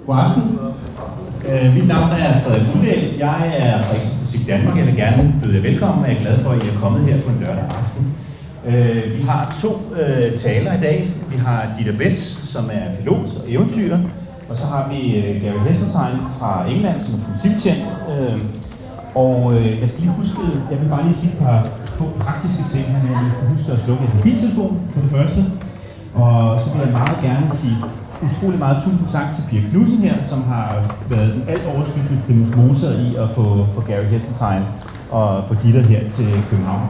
God aften. Mit navn er Frederik. Jeg er fra Exopolitik Danmark. Jeg vil gerne byde jer velkommen, og jeg er glad for, at I er kommet her på en lørdag aften. Vi har to taler i dag. Vi har Betz, som er pilot og eventyrer, og så har vi Gary Heseltine fra England, som er polititjent. Jeg skal lige huske, jeg vil bare lige sige et par praktiske ting her. Jeg skal huske at slukke et mobiltelefon for det første, og så vil jeg meget gerne sige utrolig meget tusind tak til Pia Knudsen her, som har været den alt overskyggende primus motor i at få Gary Heseltine og få Dodd her til København.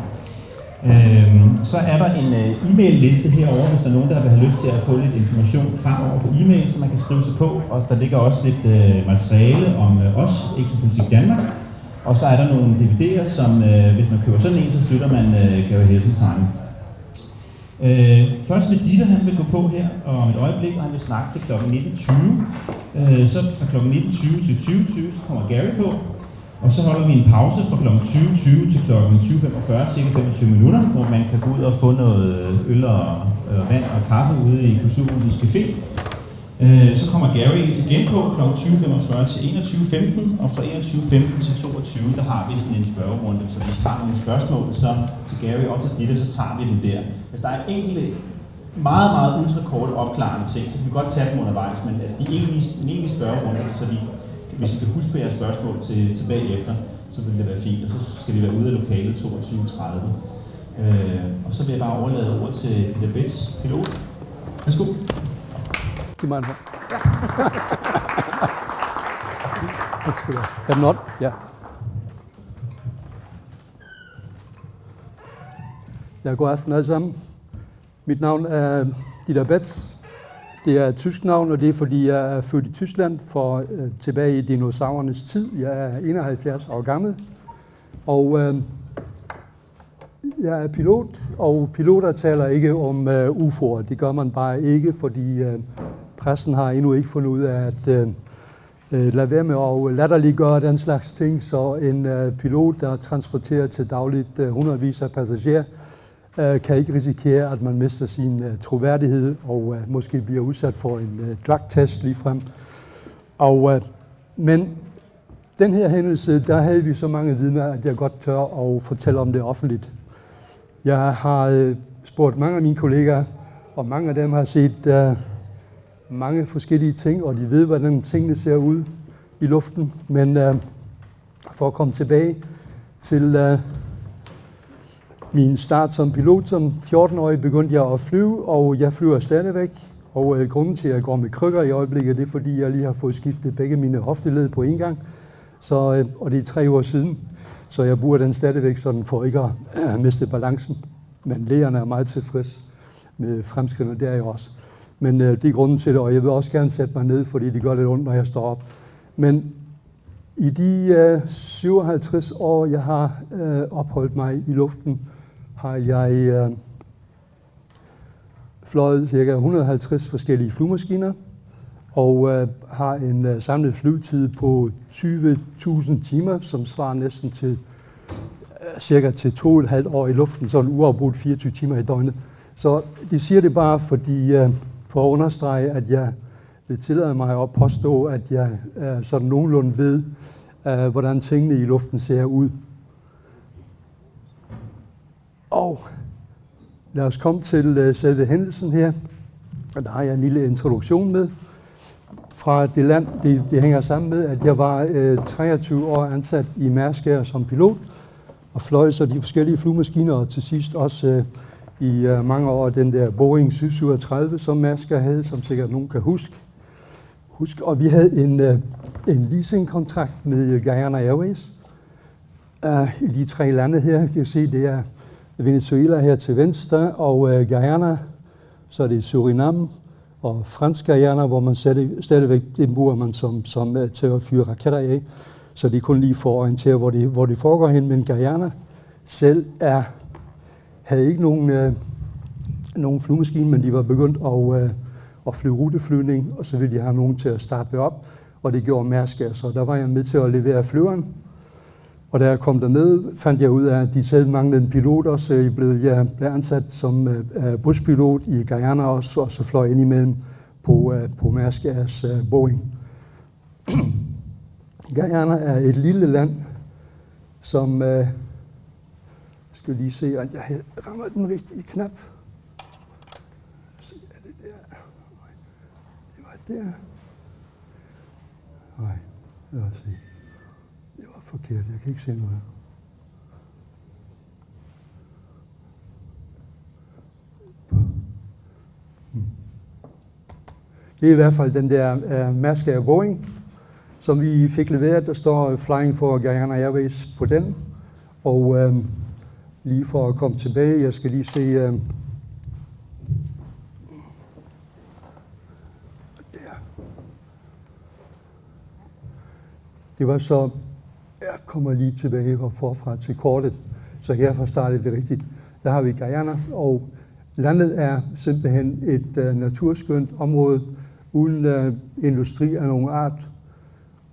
Så er der en e-mail-liste herovre, hvis der er nogen, der vil have lyst til at få lidt information fremover på e-mail, som man kan skrive sig på. Og der ligger også lidt materiale om os, Exopolitik Danmark. Og så er der nogle DVD'er, som hvis man køber sådan en, så støtter man Gary Heseltine. Først vil Dodd, han vil gå på her om et øjeblik, og han vil snakke til kl. 19.20. Så fra kl. 19.20 til 20.20, så kommer Gary på. Og så holder vi en pause fra kl. 20.20 til kl. 20.45, cirka 25 minutter, hvor man kan gå ud og få noget øl og vand og kaffe ude i Kulturhusets Café. Så kommer Gary igen på kl. 20.45 til 21.15, og fra 21.15 til 22, der har vi sådan en spørgerunde, så hvis der er nogle spørgsmål så til Gary og til Dodd, så tager vi dem der. Hvis der er enkelte meget, meget ultrakorte opklarende ting, så kan vi godt tage dem undervejs, men altså en egentlig spørgerunde, så hvis I skal huske på jeres spørgsmål til bagefter, så vil det være fint, og så skal vi være ude af lokalet 22.30. Og så vil jeg bare overlade ordet til Betz, pilot. Værsgo. Giv mig en hånd. Er den on? Ja. Ja, god aften alle sammen. Mit navn er Betz. Det er et tysk navn, og det er fordi, jeg er født i Tyskland for tilbage i dinosaurernes tid. Jeg er 71 år gammel, og jeg er pilot, og piloter taler ikke om UFO'er. Det gør man bare ikke, fordi pressen har endnu ikke fundet ud af at lade være med at latterliggøre den slags ting, så en pilot, der transporterer til dagligt hundredvis af passagerer, kan ikke risikere, at man mister sin troværdighed og måske bliver udsat for en drugtest ligefrem. Men den her hændelse, der havde vi så mange vidner, at jeg godt tør at fortælle om det offentligt. Jeg har spurgt mange af mine kolleger, og mange af dem har set mange forskellige ting, og de ved, hvordan tingene ser ud i luften. Men for at komme tilbage til min start som pilot, som 14-årig begyndte jeg at flyve, og jeg flyver stadigvæk. Og grunden til, at jeg går med krykker i øjeblikket, det er, fordi jeg lige har fået skiftet begge mine hofteled på en gang. Og det er 3 år siden, så jeg bruger den stadigvæk sådan for ikke at miste balancen. Men lægerne er meget tilfreds med fremskridtene, det er jeg også. Men det er grunden til det, og jeg vil også gerne sætte mig ned, fordi det gør lidt ondt, når jeg står op. Men i de 57 år, jeg har opholdt mig i luften, har jeg fløjet ca. 150 forskellige flyvemaskiner, og har en samlet flyvetid på 20.000 timer, som svarer næsten til cirka til 2,5 år i luften, så en uafbrudt 24 timer i døgnet. Så de siger det bare, fordi for at understrege, at jeg vil tillade mig at påstå, at jeg sådan nogenlunde ved, hvordan tingene i luften ser ud. Og lad os komme til selve hændelsen her. Der har jeg en lille introduktion med fra det land. Det hænger sammen med, at jeg var 23 år ansat i Mærsk som pilot, og fløj så de forskellige flyvemaskiner, og til sidst også i mange år den der Boeing 737, som Mærsk havde, som sikkert nogen kan huske. Og vi havde en leasingkontrakt med Guyana Airways i de 3 lande her. Jeg kan se, det er Venezuela her til venstre, og Guyana, så er det Suriname og fransk Guyana, hvor man stadigvæk bruger man som til at fyre raketter af. Så det er kun lige for at orientere, hvor det foregår hen. Men Guyana selv havde ikke nogen flyvemaskine, men de var begyndt at flyve ruteflyvning, og så ville de have nogen til at starte det op, og det gjorde Mærsk. Så der var jeg med til at levere flyveren. Og da jeg kom derned, fandt jeg ud af, at de selv manglede en pilot, så jeg blev ansat som buspilot i Guyana også, og så fløj ind imellem på Mærskers Boeing. Guyana er et lille land, som skal lige se, at jeg rammer den rigtige knap. Så er det der. Det var der. Nej, lad os se. Det var forkert, jeg kan ikke se noget. Det er i hvert fald den der Mærsker Boeing, som vi fik leveret. Der står Flying for Guyana Airways på den. Og lige for at komme tilbage, jeg skal lige se... der. Det var så... Jeg kommer lige tilbage og forfra til kortet, så herfra startede det rigtigt. Der har vi Guyana, og landet er simpelthen et naturskønt område, uden industri af nogen art.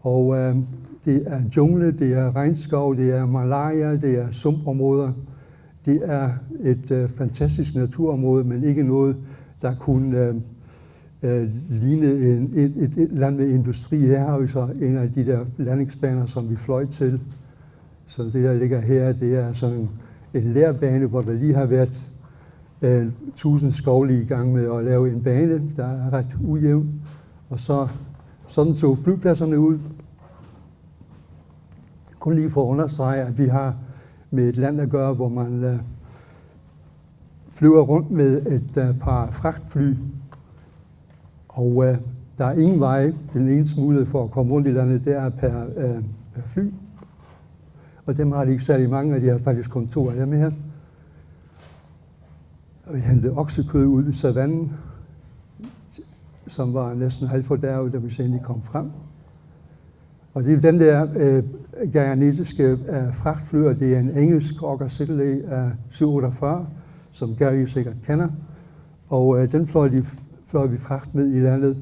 Og det er jungle, det er regnskov, det er malaria, det er sumpområder. Det er et fantastisk naturområde, men ikke noget, der kunne ligne et land med industri. Her har vi så en af de der landingsbaner, som vi fløj til. Så det, der ligger her, det er sådan en lærbane, hvor der lige har været 1000 skovlige i gang med at lave en bane, der er ret ujævn. Og så sådan så flypladserne ud. Kun lige for at understrege, at vi har med et land at gøre, hvor man flyver rundt med et par fragtfly. Og der er ingen veje. Den eneste mulighed for at komme rundt i landet, det er per fly. Og dem har de ikke særlig mange, og de har faktisk kun 2 af dem her. Og vi hentede oksekød ud i savannen, som var næsten halvfordærvet, da vi så endelig kom frem. Og det er den der guyanesiske fragtfly, og det er en engelsk Ockersedley af 748, som Gary sikkert kender. Og den fløj vi fragt med i landet,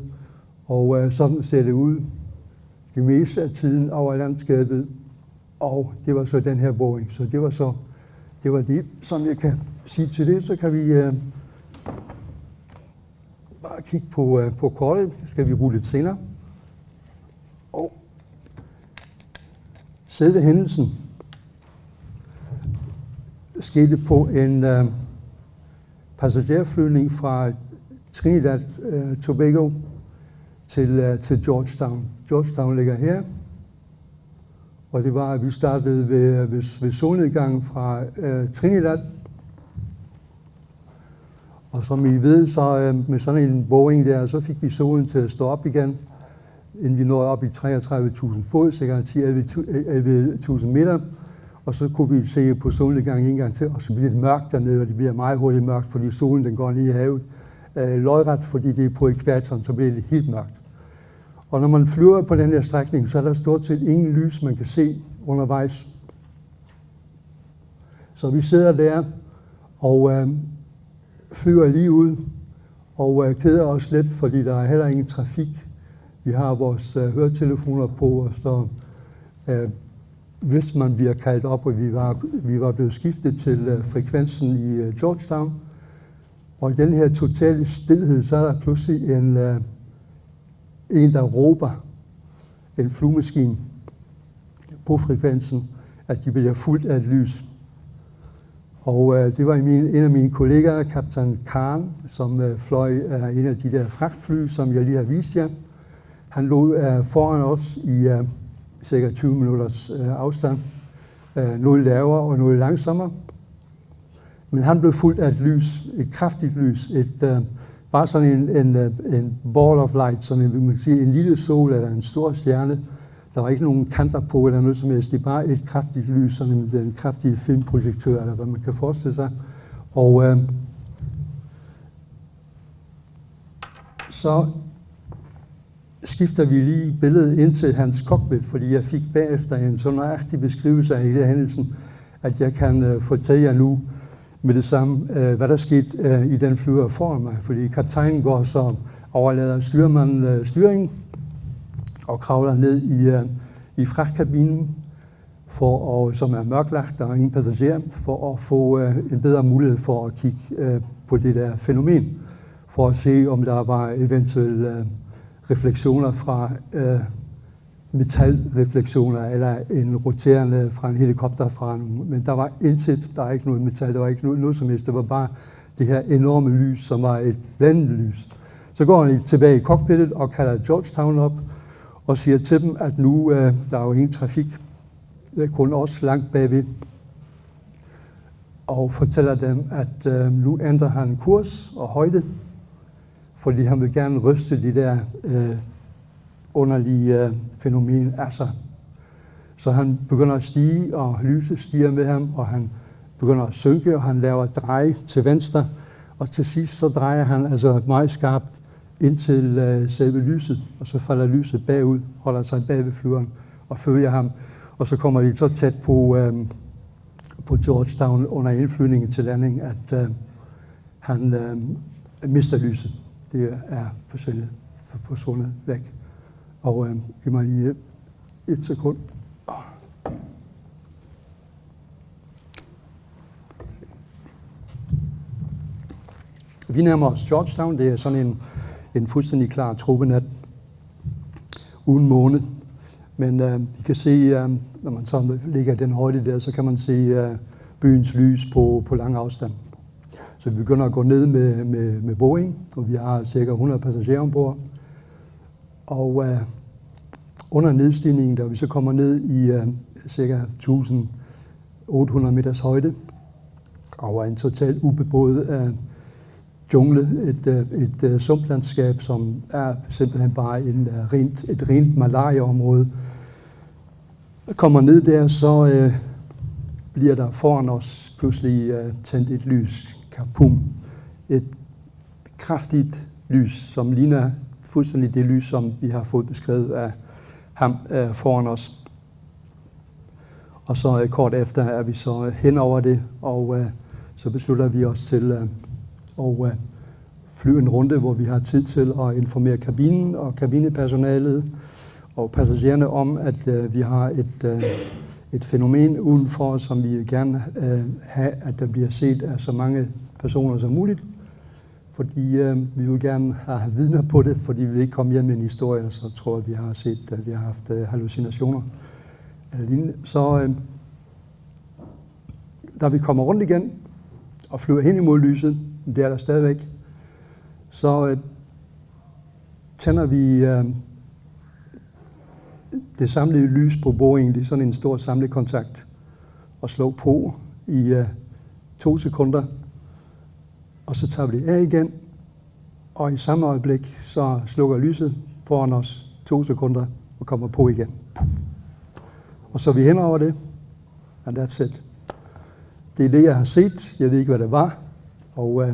og sådan ser det ud det meste af tiden over landskabet. Og det var så den her Boeing, så det var det, som jeg kan sige til det. Så kan vi bare kigge på kortet, det skal vi bruge lidt senere. Og selve hændelsen skete på en passagerflyvning fra Trinidad Tobago til Georgetown. Georgetown ligger her, og det var, at vi startede ved solnedgangen fra Trinidad. Og som I ved, så med sådan en Boeing der, så fik vi solen til at stå op igen, inden vi nåede op i 33.000 fod, sikkert 10-11.000 meter. Og så kunne vi se på solnedgangen en gang til, og så bliver det mørkt dernede, og det bliver meget hurtigt mørkt, fordi solen den går ned i havet. Lodret, fordi det er på ekvatoren, så bliver det helt mørkt. Og når man flyver på den her strækning, så er der stort set ingen lys, man kan se undervejs. Så vi sidder der og flyver lige ud og keder os lidt, fordi der er heller ingen trafik. Vi har vores høretelefoner på, og så hvis man bliver kaldt op, og vi var blevet skiftet til frekvensen i Georgetown. Og i den her totale stilhed, så er der pludselig en der råber, en flyvemaskine på frekvensen, at de bliver fuldt af et lys. Og det var en af mine kolleger, kaptajn Khan, som fløj en af de der fragtfly, som jeg lige har vist jer. Han lå foran os i cirka 20 minutters afstand. Noget lavere og noget langsommere. Men han blev fuldt af et lys, et kraftigt lys, bare sådan en ball of light, sådan man kan sige, en lille sol eller en stor stjerne. Der var ikke nogen kanter på eller noget som helst. Det er bare et kraftigt lys, sådan en kraftig filmprojektør, eller hvad man kan forestille sig. Og så skifter vi lige billedet ind til hans cockpit, fordi jeg fik bagefter en så nøjagtig beskrivelse af hele hændelsen, at jeg kan fortælle jer nu med det samme, hvad der skete i den flyver foran mig. Fordi kaptajnen går så overlader styrmanden styringen og kravler ned i fragtkabinen, som er mørklagt, der er ingen passager, for at få en bedre mulighed for at kigge på det der fænomen. for at se, om der var eventuelle refleksioner fra metalrefleksioner eller en roterende fra en helikopter fra nogen. Men der var intet, der er ikke noget metal, der var ikke noget som helst. Det var bare det her enorme lys, som var et blændende lys. Så går han tilbage i cockpittet og kalder Georgetown op og siger til dem, at nu der er jo ingen trafik. Det er kun os langt bagved. Og fortæller dem, at nu ændrer han kurs og højde, fordi han vil gerne ryste de der underlige fænomen af sig. Så han begynder at stige, og lyset stiger med ham, og han begynder at synke, og han laver drej til venstre, og til sidst så drejer han altså meget skarpt ind til selve lyset, og så falder lyset bagud, holder sig bag ved flyveren og følger ham, og så kommer de så tæt på Georgetown under indflyvningen til landing, at han mister lyset. Det er forsvundet væk. Og giv mig lige et sekund. Vi nærmer os Georgetown. Det er sådan en fuldstændig klar tropenat uden måne. Men vi kan se, når man så ligger i den højde der, så kan man se byens lys på lang afstand. Så vi begynder at gå ned med Boeing, og vi har cirka 100 passagerer ombord. Og under nedstigningen, da vi så kommer ned i cirka 1800 meters højde, over en totalt ubeboet jungle, et sumplandskab, som er simpelthen bare et rent malariaområde. Kommer ned der, så bliver der foran os pludselig tændt et lys, kapum. Et kraftigt lys, som ligner fuldstændig det lys, som vi har fået beskrevet af ham foran os. Og så kort efter er vi så hen over det, og så beslutter vi os til at flyve en runde, hvor vi har tid til at informere kabinen og kabinepersonalet og passagererne om, at vi har et fænomen udenfor, som vi gerne have, at der bliver set af så mange personer som muligt. Fordi vi vil gerne have vidner på det, fordi vi vil ikke komme hjem med en historie, så tror jeg, at vi har set, at vi har haft hallucinationer. Så da vi kommer rundt igen og flyver hen imod lyset, det er der stadigvæk, så tænder vi det samlede lys på Boeing, det er sådan en stor samlekontakt, og slår på i 2 sekunder. Og så tager vi det af igen, og i samme øjeblik, så slukker lyset foran os 2 sekunder og kommer på igen. Og så er vi hen over det, and that's it. Det er det, jeg har set. Jeg ved ikke, hvad det var. Og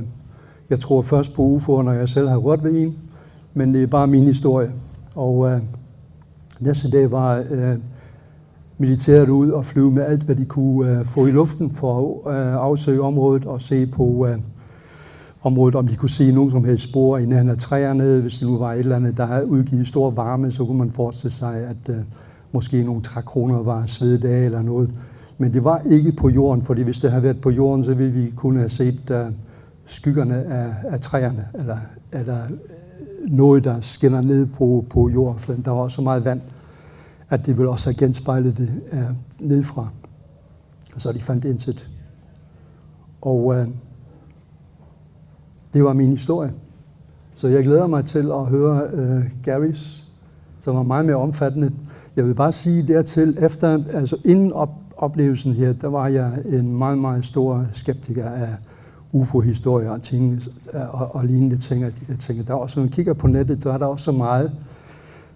jeg tror først på UFO'er, når jeg selv har rørt ved en. Men det er bare min historie. Og næste dag var militæret ud og flyve med alt, hvad de kunne få i luften for at afsøge området og se på området, om de kunne se nogen som helst spor i nærheden af træerne. Hvis det nu var et eller andet, der havde udgivet stor varme, så kunne man forestille sig, at måske nogle trækroner var sveddage eller noget. Men det var ikke på jorden, fordi hvis det havde været på jorden, så ville vi kunne have set skyggerne af træerne, eller noget, der skinner ned på jorden. Der var også så meget vand, at det ville også have genspejlet det nedefra. Så de fandt intet. Og det var min historie. Så jeg glæder mig til at høre Garys, som var meget mere omfattende. Jeg vil bare sige dertil, inden oplevelsen her, der var jeg en meget, meget stor skeptiker af UFO-historier og ting og lignende ting. Der er også, når man kigger på nettet, der er der også så meget,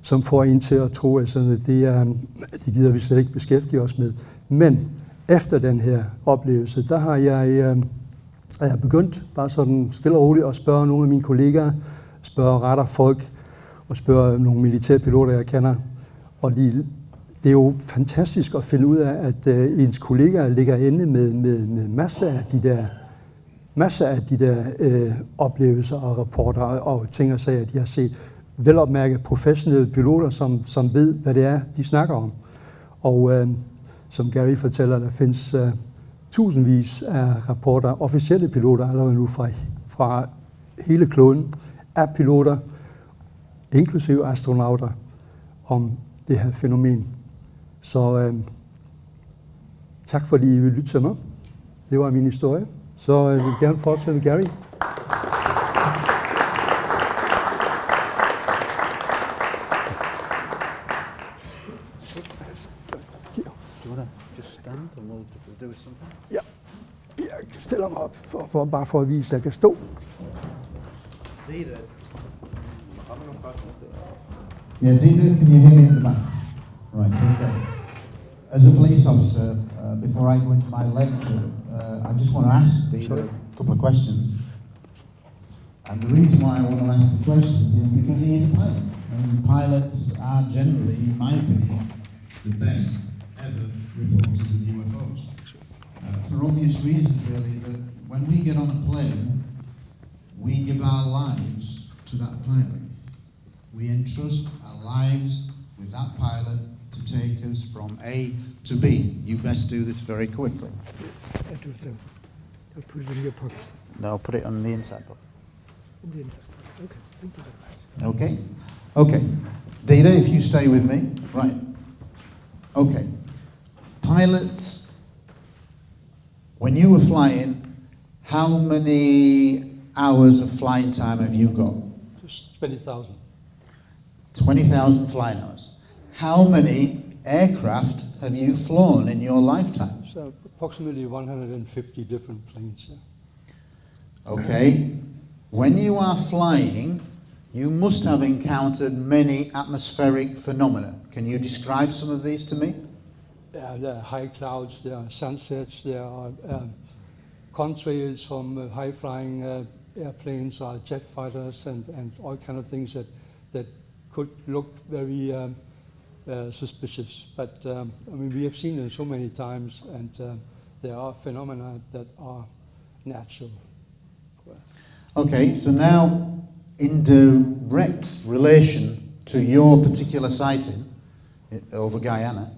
som får en til at tro, at det gider vi slet ikke beskæftige os med. Men efter den her oplevelse, der har jeg begyndt bare sådan stille og roligt at spørge nogle af mine kolleger, spørge retter folk og spørge nogle militærpiloter, jeg kender. Og det er jo fantastisk at finde ud af, at ens kollegaer ligger inde med masser af de der oplevelser og rapporter og ting og sager, de har set. Velopmærket professionelle piloter, som ved, hvad det er, de snakker om. Og som Gary fortæller, der findes tusindvis af rapporter, officielle piloter allerede nu fra hele kloden af piloter, inklusive astronauter, om det her fænomen. Så tak fordi I vil lytte til mig. Det var min historie. Så jeg vil gerne fortsætte med Gary. Ja, jeg stiller mig op bare for at vise, at jeg kan stå. Yeah, Dita, can you hear me in the back? Right, okay. As a police officer, before I go into my lecture, I just want to ask Dita a couple of questions. And the reason why I want to ask the questions is because he is a pilot. And pilots are generally, in my opinion, the best ever reporters of UFOs. For obvious reasons, really, that when we get on a plane, we give our lives to that pilot. We entrust our lives with that pilot to take us from A to B. You best do this very quickly. Yes, I do so. I'll put it in your pocket. No, put it on the inside pocket. In the inside pocket. Okay, thank you very much. Okay? Okay. Data, if you stay with me. Right. Okay. Pilots, when you were flying, how many hours of flying time have you got? Just 20,000. 20,000 flying hours. How many aircraft have you flown in your lifetime? So approximately 150 different planes. Yeah. Okay. When you are flying, you must have encountered many atmospheric phenomena. Can you describe some of these to me? Yeah, there are high clouds, there are sunsets, there are contrails from high-flying airplanes, jet fighters, and all kind of things that could look very suspicious. But I mean, we have seen them so many times, and there are phenomena that are natural. Okay, so now in direct relation to your particular sighting over Guyana,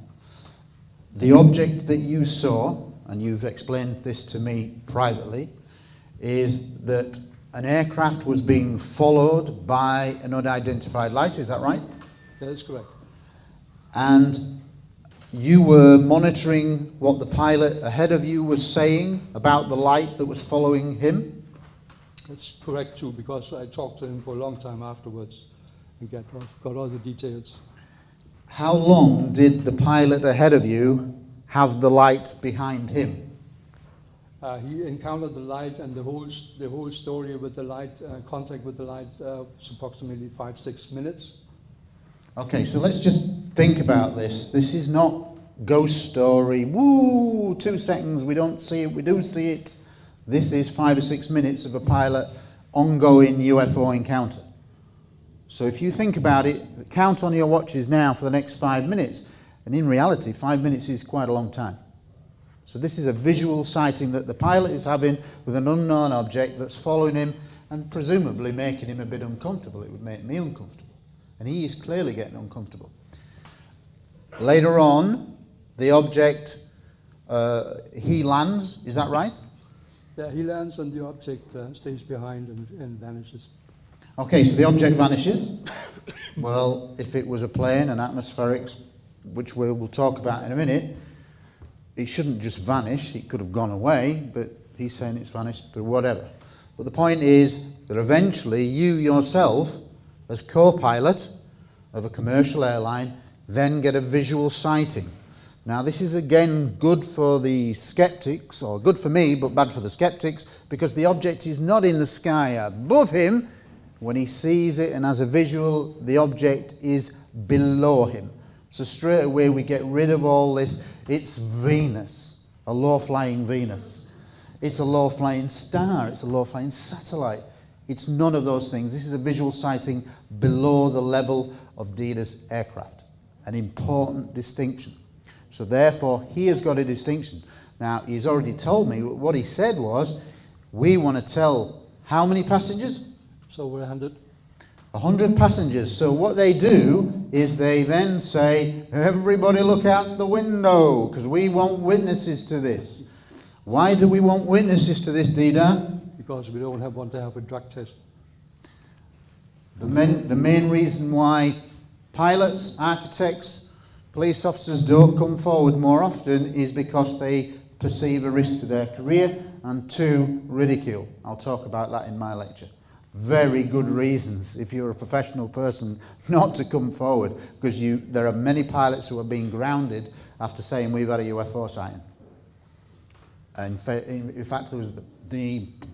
the object that you saw, and you've explained this to me privately, is that an aircraft was being followed by an unidentified light, is that right? That is correct. And you were monitoring what the pilot ahead of you was saying about the light that was following him? That's correct too, because I talked to him for a long time afterwards and got all the details. How long did the pilot ahead of you have the light behind him? He encountered the light, and the whole story with the light, contact with the light, was approximately 5-6 minutes. Okay, so let's just think about this. This is not ghost story, woo, 2 seconds, we don't see it, we do see it. This is 5 or 6 minutes of a pilot ongoing UFO encounter. So if you think about it, count on your watches now for the next 5 minutes, and in reality, 5 minutes is quite a long time. So this is a visual sighting that the pilot is having with an unknown object that's following him and presumably making him a bit uncomfortable. It would make me uncomfortable. And he is clearly getting uncomfortable. Later on, the object, he lands, is that right? Yeah, he lands and the object stays behind and vanishes. Okay, so the object vanishes. Well, if it was a plane, an atmospheric, which we will talk about in a minute, it shouldn't just vanish, it could have gone away, but he's saying it's vanished, but whatever. But the point is that eventually you yourself, as co-pilot of a commercial airline, then get a visual sighting. Now this is again good for the skeptics, or good for me, but bad for the skeptics, because the object is not in the sky above him. When he sees it and has a visual, the object is below him. So straight away we get rid of all this. It's Venus, a low-flying Venus. It's a low-flying star, it's a low-flying satellite. It's none of those things. This is a visual sighting below the level of Dida's aircraft. An important distinction. So therefore, he has got a distinction. Now, he's already told me, what he said was, we want to tell how many passengers? So we're 100. 100 passengers. So what they do is they then say, everybody look out the window, because we want witnesses to this. Why do we want witnesses to this, Dida? because we don't want to have a drug test. The main reason why pilots, architects, police officers don't come forward more often is because they perceive a risk to their career, and 2, ridicule. I'll talk about that in my lecture. Very good reasons, if you're a professional person, not to come forward, because there are many pilots who are being grounded after saying we've had a UFO sighting. And in fact, there was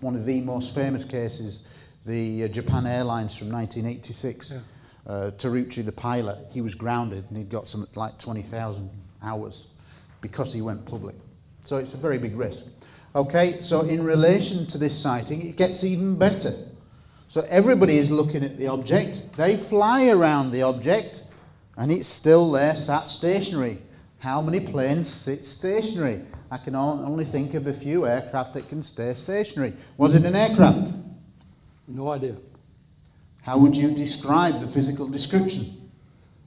one of the most famous cases, the Japan Airlines from 1986. Yeah. Taruchi, the pilot, he was grounded and he'd got something like 20,000 hours because he went public. So it's a very big risk. Okay, so in relation to this sighting, it gets even better. So everybody is looking at the object, they fly around the object, and it's still there, sat stationary. How many planes sit stationary? I can only think of a few aircraft that can stay stationary. Was it an aircraft? No idea. How would you describe the physical description?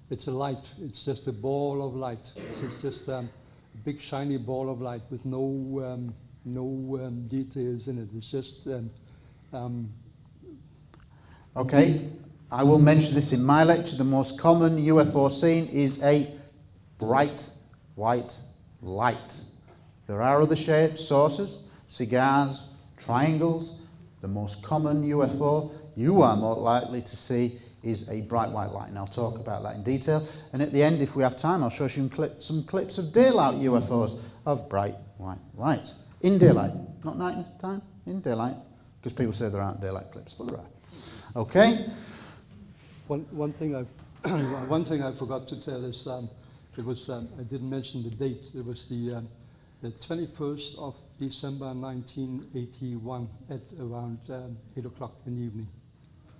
It's a light. It's just a ball of light. It's just a big shiny ball of light with no details in it. It's just okay, I will mention this in my lecture. The most common UFO seen is a bright white light. There are other shapes, saucers, cigars, triangles. The most common UFO you are more likely to see is a bright white light, and I'll talk about that in detail. And at the end, if we have time, I'll show you some clips of daylight UFOs of bright white light. In daylight, not night time, in daylight, because people say there aren't daylight clips, but there are. Okay? One thing I forgot to tell is it was I didn't mention the date. It was the 21st of December 1981 at around 8 o'clock in the evening.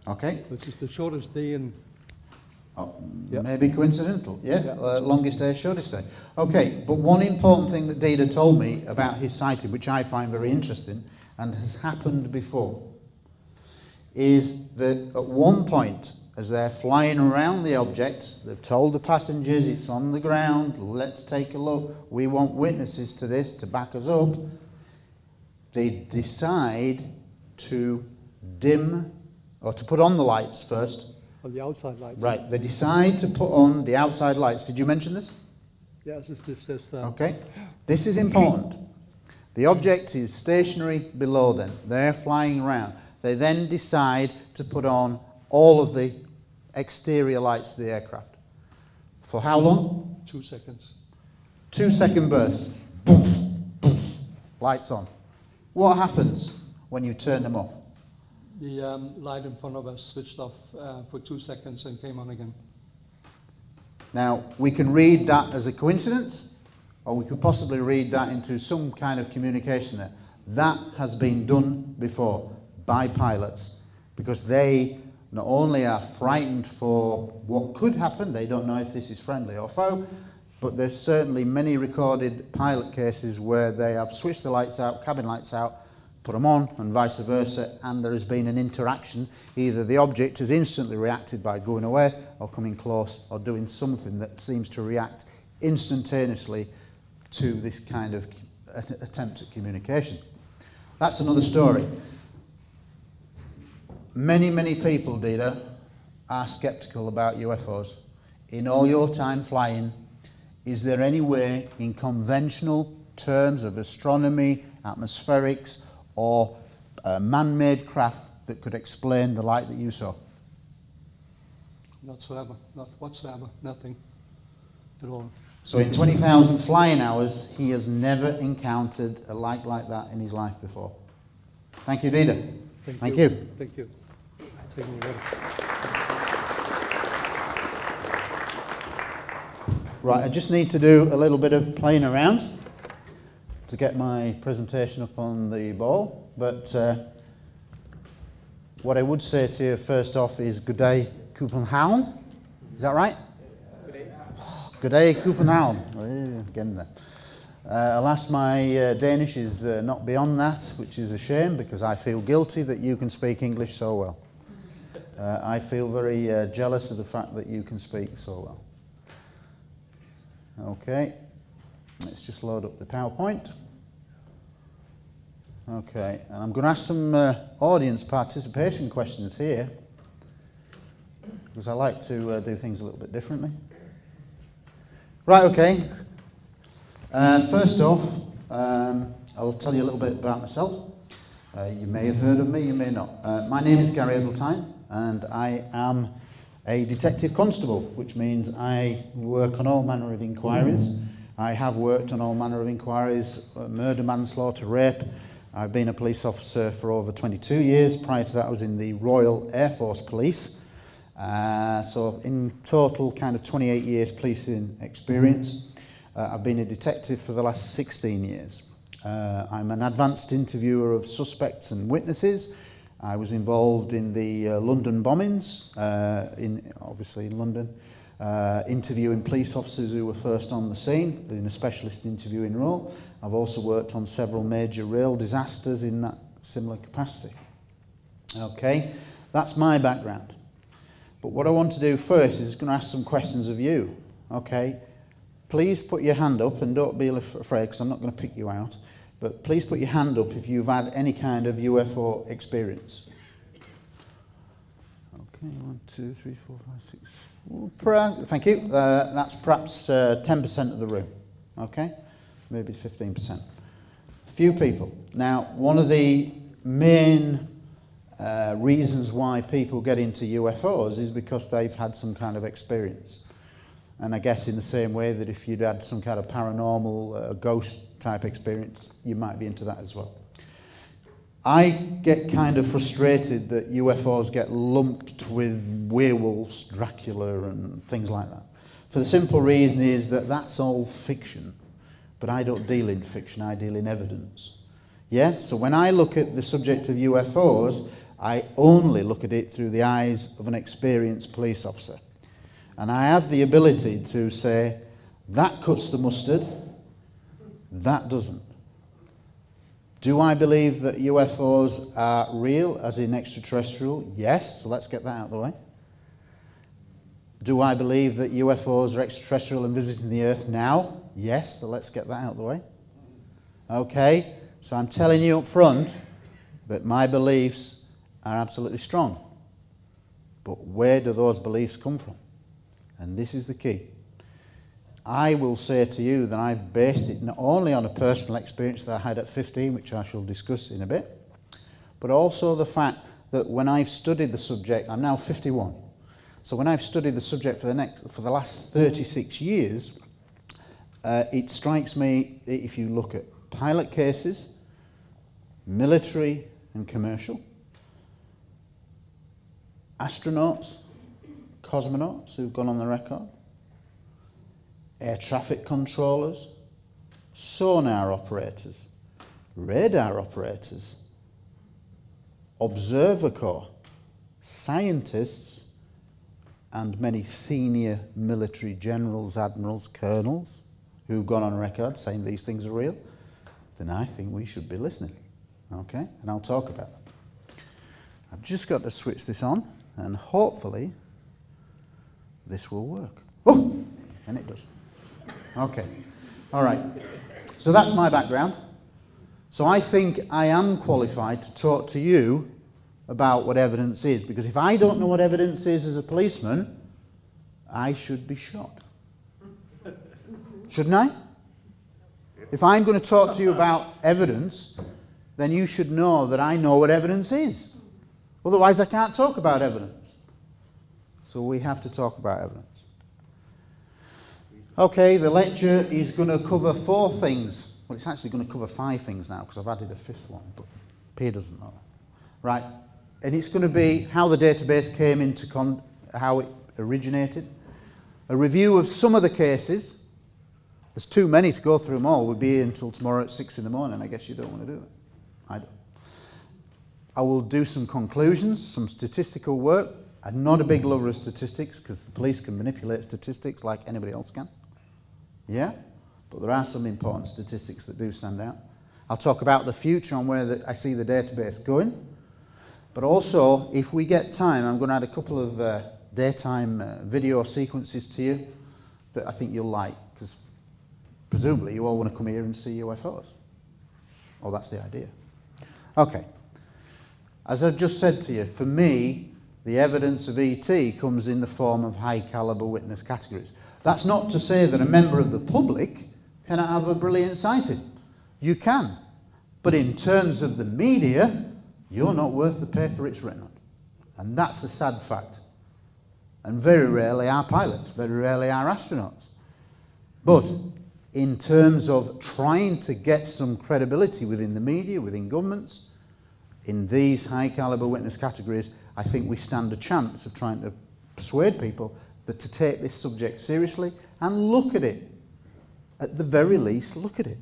Okay. Which is the shortest day in... Yep. Maybe coincidental, yeah? Longest day, shortest day. Okay, but one important thing that Dodd told me about his sighting, which I find very interesting, and has happened before, is that at one point, as they're flying around the object, they've told the passengers it's on the ground, let's take a look, we want witnesses to this to back us up. They decide to dim, or to put on the lights first. On the outside lights. Right, they decide to put on the outside lights. Did you mention this? Yes, it's just... Okay, this is important. The object is stationary below them. They're flying around. They then decide to put on all of the exterior lights of the aircraft. For how long? 2 seconds. 2 second bursts. Boom, boom, lights on. What happens when you turn them off? The light in front of us switched off for 2 seconds and came on again. Now, we can read that as a coincidence, or we could possibly read that into some kind of communication there. That has been done before by pilots, because they not only are frightened for what could happen, they don't know if this is friendly or foe, but there's certainly many recorded pilot cases where they have switched the lights out, cabin lights out, put them on, and vice versa, and there has been an interaction. Either the object has instantly reacted by going away, or coming close, or doing something that seems to react instantaneously to this kind of attempt at communication. That's another story. Many, many people, Dita, are skeptical about UFOs. In all your time flying, is there any way in conventional terms of astronomy, atmospherics, or man-made craft that could explain the light that you saw? Not whatsoever, nothing at all. So in 20,000 flying hours, he has never encountered a light like that in his life before. Thank you, Dita. Thank you. Thank you. Right, I just need to do a little bit of playing around to get my presentation up on the ball, but what I would say to you first off is good day, Copenhagen. Is that right? Good day, Copenhagen. Getting there. Alas, my Danish is not beyond that, which is a shame, because I feel guilty that you can speak English so well. I feel very jealous of the fact that you can speak so well. Okay, let's just load up the PowerPoint. Okay, and I'm going to ask some audience participation questions here, because I like to do things a little bit differently. Right, okay. First off, I'll tell you a little bit about myself. You may have heard of me, you may not. My name is Gary Heseltine, and I am a detective constable, which means I work on all manner of inquiries. I have worked on all manner of inquiries, murder, manslaughter, rape. I've been a police officer for over 22 years. Prior to that, I was in the Royal Air Force Police. So in total, kind of 28 years policing experience. I've been a detective for the last 16 years. I'm an advanced interviewer of suspects and witnesses. I was involved in the London bombings, obviously in London, interviewing police officers who were first on the scene in a specialist interviewing role. I've also worked on several major rail disasters in that similar capacity. Okay, that's my background. But what I want to do first is going to ask some questions of you. Okay, please put your hand up and don't be afraid, because I'm not going to pick you out. But please put your hand up if you've had any kind of UFO experience. Okay, 1, 2, 3, 4, 5, 6. Thank you. That's perhaps 10% of the room. Okay, maybe 15%. A few people. Now, one of the main reasons why people get into UFOs is because they've had some kind of experience. And I guess in the same way that if you'd had some kind of paranormal, ghost type experience, you might be into that as well. I get kind of frustrated that UFOs get lumped with werewolves, Dracula and things like that. For the simple reason is that that's all fiction, but I don't deal in fiction, I deal in evidence. Yeah, so when I look at the subject of UFOs, I only look at it through the eyes of an experienced police officer. And I have the ability to say, that cuts the mustard, that doesn't. Do I believe that UFOs are real, as in extraterrestrial? Yes, so let's get that out of the way. Do I believe that UFOs are extraterrestrial and visiting the Earth now? Yes, so let's get that out of the way. Okay, so I'm telling you up front that my beliefs are absolutely strong. But where do those beliefs come from? And this is the key. I will say to you that I've based it not only on a personal experience that I had at 15, which I shall discuss in a bit, but also the fact that when I've studied the subject, I'm now 51, so when I've studied the subject for the last 36 years, it strikes me that if you look at pilot cases, military and commercial, astronauts, cosmonauts who've gone on the record, air traffic controllers, sonar operators, radar operators, observer corps, scientists, and many senior military generals, admirals, colonels who've gone on record saying these things are real, then I think we should be listening. Okay? And I'll talk about them. I've just got to switch this on, and hopefully this will work. Oh, and it does. Okay, all right. So that's my background. So I think I am qualified to talk to you about what evidence is, because if I don't know what evidence is as a policeman, I should be shot. Shouldn't I? If I'm going to talk to you about evidence, then you should know that I know what evidence is. Otherwise I can't talk about evidence. So we have to talk about evidence. Okay, the lecture is going to cover 4 things. Well, it's actually going to cover 5 things now, because I've added a 5th one, but Peter doesn't know. Right, and it's going to be how the database came into how it originated, a review of some of the cases. There's too many to go through them all. We'll be here until tomorrow at 6 in the morning. I guess you don't want to do it. I don't. I will do some conclusions, some statistical work. I'm not a big lover of statistics, because the police can manipulate statistics like anybody else can. Yeah? But there are some important statistics that do stand out. I'll talk about the future on where I see the database going. But also, if we get time, I'm going to add a couple of daytime video sequences to you that I think you'll like, because presumably you all want to come here and see UFOs. Well, that's the idea. Okay. As I've just said to you, for me, the evidence of ET comes in the form of high caliber witness categories. That's not to say that a member of the public cannot have a brilliant sighting. You can. But in terms of the media, you're not worth the paper it's written on. And that's the sad fact. And very rarely are pilots, very rarely are astronauts. But in terms of trying to get some credibility within the media, within governments, in these high caliber witness categories, I think we stand a chance of trying to persuade people that to take this subject seriously and look at it. At the very least, look at it.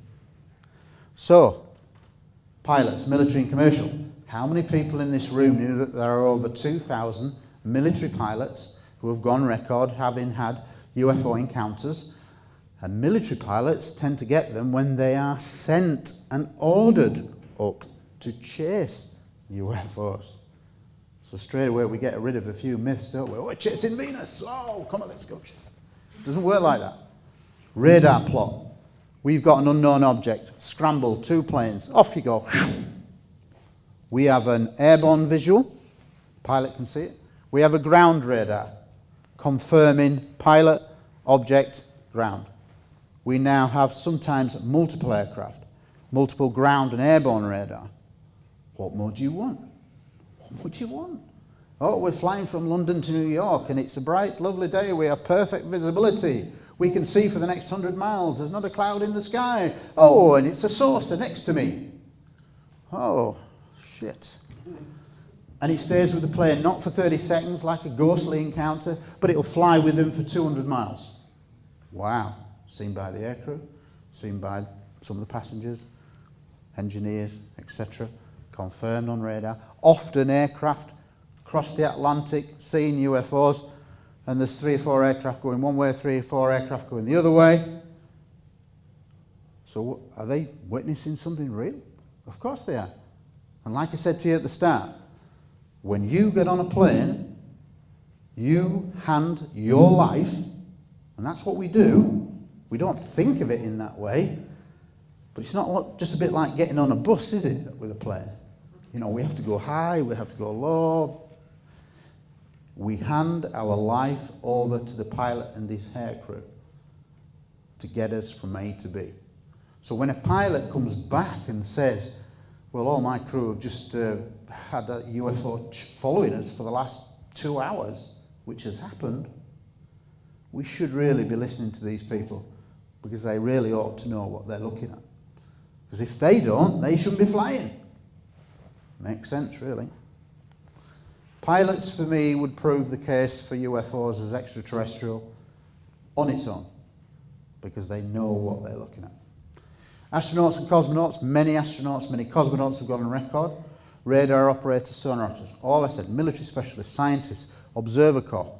So, pilots, military and commercial. How many people in this room knew that there are over 2,000 military pilots who have gone record having had UFO encounters? And military pilots tend to get them when they are sent and ordered up to chase UFOs. So straight away we get rid of a few myths, don't we? Oh, we're chasing Venus. Oh, come on, let's go chase. It doesn't work like that. Radar plot. We've got an unknown object. Scramble, 2 planes. Off you go. We have an airborne visual. Pilot can see it. We have a ground radar confirming pilot, object, ground. We now have sometimes multiple aircraft, multiple ground and airborne radar. What more do you want? What would you want? Oh, we're flying from London to New York and it's a bright, lovely day. We have perfect visibility. We can see for the next 100 miles. There's not a cloud in the sky. Oh, and it's a saucer next to me. Oh, shit. And it stays with the plane, not for 30 seconds like a ghostly encounter, but it'll fly with them for 200 miles. Wow. Seen by the aircrew, seen by some of the passengers, engineers, etc. Confirmed on radar. Often aircraft cross the Atlantic, seeing UFOs, and there's 3 or 4 aircraft going one way, 3 or 4 aircraft going the other way. So are they witnessing something real? Of course they are. And like I said to you at the start, when you get on a plane, you hand your life, and that's what we do. We don't think of it in that way, but it's not just a bit like getting on a bus, is it, with a plane? You know, we have to go high, we have to go low. We hand our life over to the pilot and his aircrew to get us from A to B. So when a pilot comes back and says, well, all my crew have just had a UFO following us for the last 2 hours, which has happened, we should really be listening to these people, because they really ought to know what they're looking at. Because if they don't, they shouldn't be flying. Makes sense, really. Pilots, for me, would prove the case for UFOs as extraterrestrial on its own, because they know what they're looking at. Astronauts and cosmonauts, many astronauts, many cosmonauts have got on record. Radar operators, sonar operators, all I said, military specialists, scientists, Observer Corps.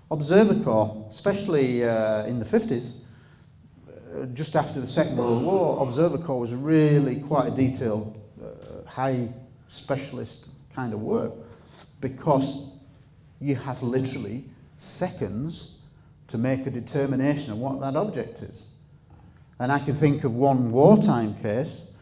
Observer Corps, especially in the 50s, just after the Second World War, Observer Corps was really quite a detailed, high specialist kind of work, because you have literally seconds to make a determination of what that object is. And I can think of one wartime case,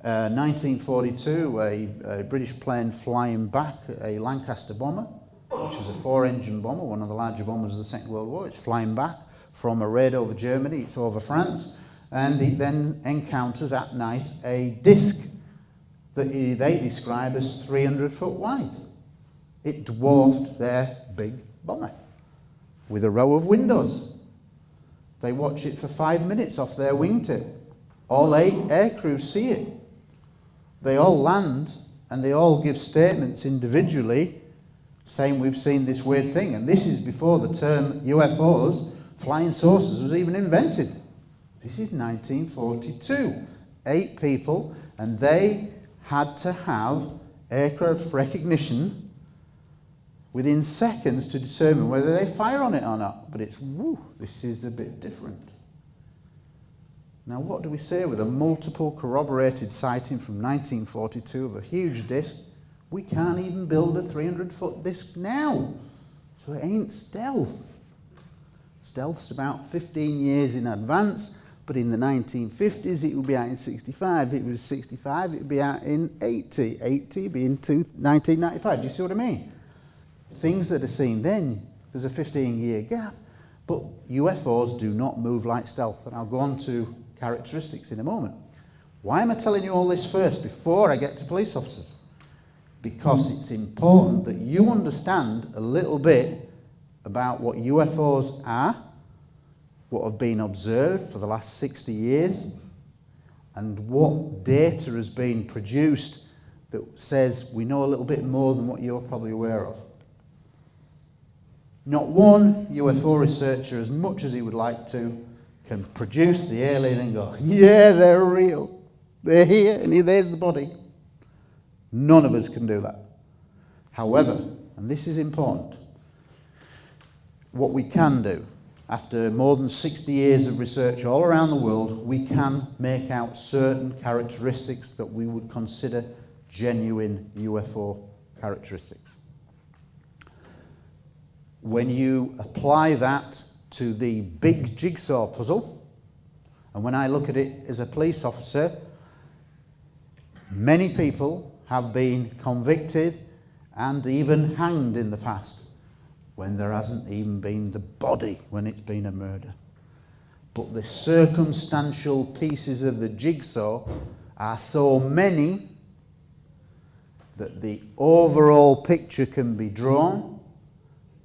1942, a British plane flying back a Lancaster bomber, which was a 4-engine bomber, one of the larger bombers of the Second World War. It's flying back from a raid over Germany, it's over France, and it then encounters at night a disc that they describe as 300 foot wide. It dwarfed their big bomber with a row of windows. They watch it for 5 minutes off their wingtip. All 8 aircrew see it. They all land and they all give statements individually saying we've seen this weird thing. And this is before the term UFOs, flying saucers, was even invented. This is 1942. 8 people, and they had to have aircraft recognition within seconds to determine whether they fire on it or not. But it's, woo, this is a bit different. Now, what do we say with a multiple corroborated sighting from 1942 of a huge disc? We can't even build a 300-foot disc now. So it ain't stealth. Stealth's about 15 years in advance. But in the 1950s, it would be out in 65. If it was 65, it would be out in 80. 80 would be in 1995. Do you see what I mean? Things that are seen then, there's a 15-year gap. But UFOs do not move like stealth. And I'll go on to characteristics in a moment. Why am I telling you all this first, before I get to police officers? Because it's important that you understand a little bit about what UFOs are, what have been observed for the last 60 years, and what data has been produced that says we know a little bit more than what you're probably aware of. Not one UFO researcher, as much as he would like to, can produce the alien and go, yeah, they're real. They're here, and there's the body. None of us can do that. However, and this is important, what we can do, after more than 60 years of research all around the world, we can make out certain characteristics that we would consider genuine UFO characteristics. When you apply that to the big jigsaw puzzle, and when I look at it as a police officer, many people have been convicted and even hanged in the past when there hasn't even been the body when it's been a murder. But the circumstantial pieces of the jigsaw are so many that the overall picture can be drawn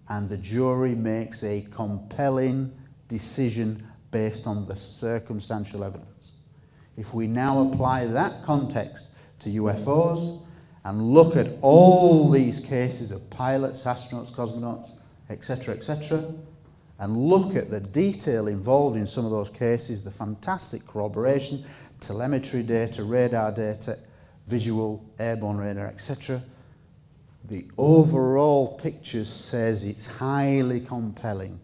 and the jury makes a compelling decision based on the circumstantial evidence. If we now apply that context to UFOs and look at all these cases of pilots, astronauts, cosmonauts, etc., and look at the detail involved in some of those cases, the fantastic corroboration, telemetry data, radar data, visual, airborne radar, etc., the overall picture says it's highly compelling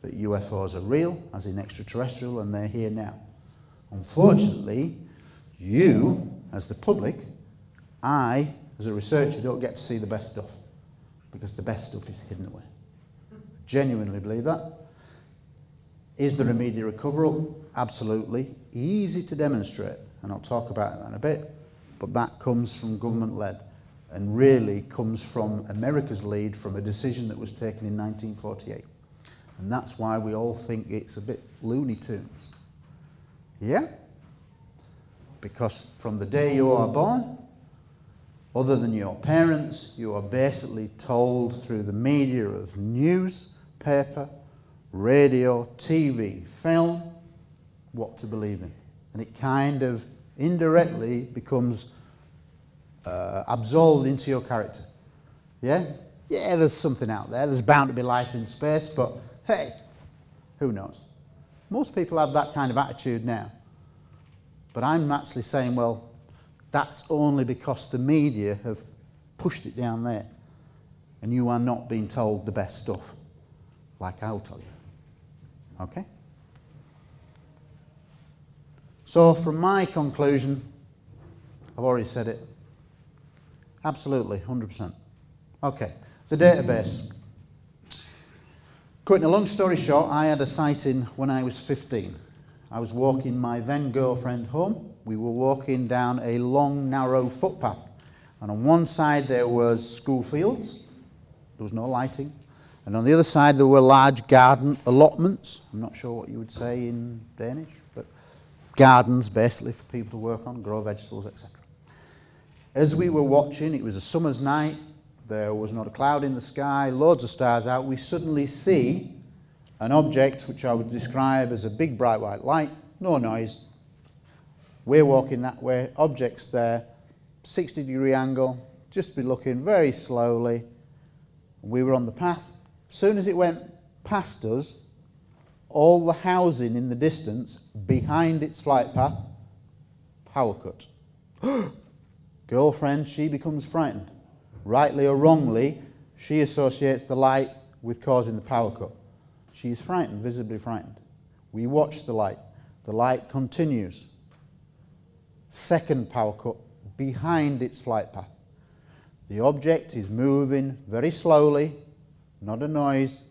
that UFOs are real, as in extraterrestrial, and they're here now. Unfortunately, you, as the public, I, as a researcher, don't get to see the best stuff, because the best stuff is hidden away. Genuinely believe that. Is there a media recovery? Absolutely. Easy to demonstrate, and I'll talk about that in a bit, but that comes from government-led and really comes from America's lead from a decision that was taken in 1948. And that's why we all think it's a bit Looney Tunes. Yeah? Because from the day you are born, other than your parents, you are basically told through the media of news, paper, radio, TV, film, what to believe in. And it kind of indirectly becomes absolved into your character. Yeah? Yeah, there's something out there. There's bound to be life in space, but hey, who knows? Most people have that kind of attitude now. But I'm actually saying, well, that's only because the media have pushed it down there. And you are not being told the best stuff, like I'll tell you. Okay? So from my conclusion, I've already said it. Absolutely, 100%. Okay, the database. Cutting a long story short, I had a sighting when I was 15. I was walking my then girlfriend home. We were walking down a long, narrow footpath. And on one side there was school fields. There was no lighting. And on the other side there were large garden allotments. I'm not sure what you would say in Danish, but gardens basically for people to work on, grow vegetables, etc. As we were watching, it was a summer's night, there was not a cloud in the sky, loads of stars out, we suddenly see an object which I would describe as a big bright white light, no noise. We're walking that way, object's there, 60-degree angle, just be looking very slowly. We were on the path. As soon as it went past us, all the housing in the distance behind its flight path, power cut. Girlfriend, she becomes frightened. Rightly or wrongly, she associates the light with causing the power cut. She is frightened, visibly frightened. We watch the light. The light continues. Second power cut behind its flight path. The object is moving very slowly, not a noise.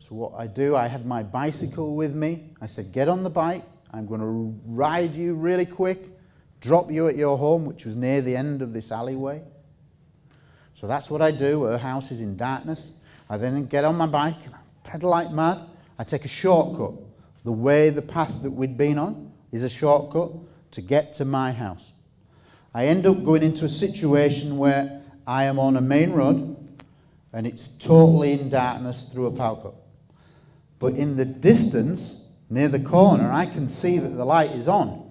So what I do, I had my bicycle with me. I said, get on the bike. I'm going to ride you really quick, drop you at your home, which was near the end of this alleyway. So that's what I do. Her house is in darkness. I then get on my bike, and I pedal like mad. I take a shortcut. The path that we'd been on is a shortcut to get to my house. I end up going into a situation where I am on a main road, and it's totally in darkness through a power cut. But in the distance, near the corner, I can see that the light is on.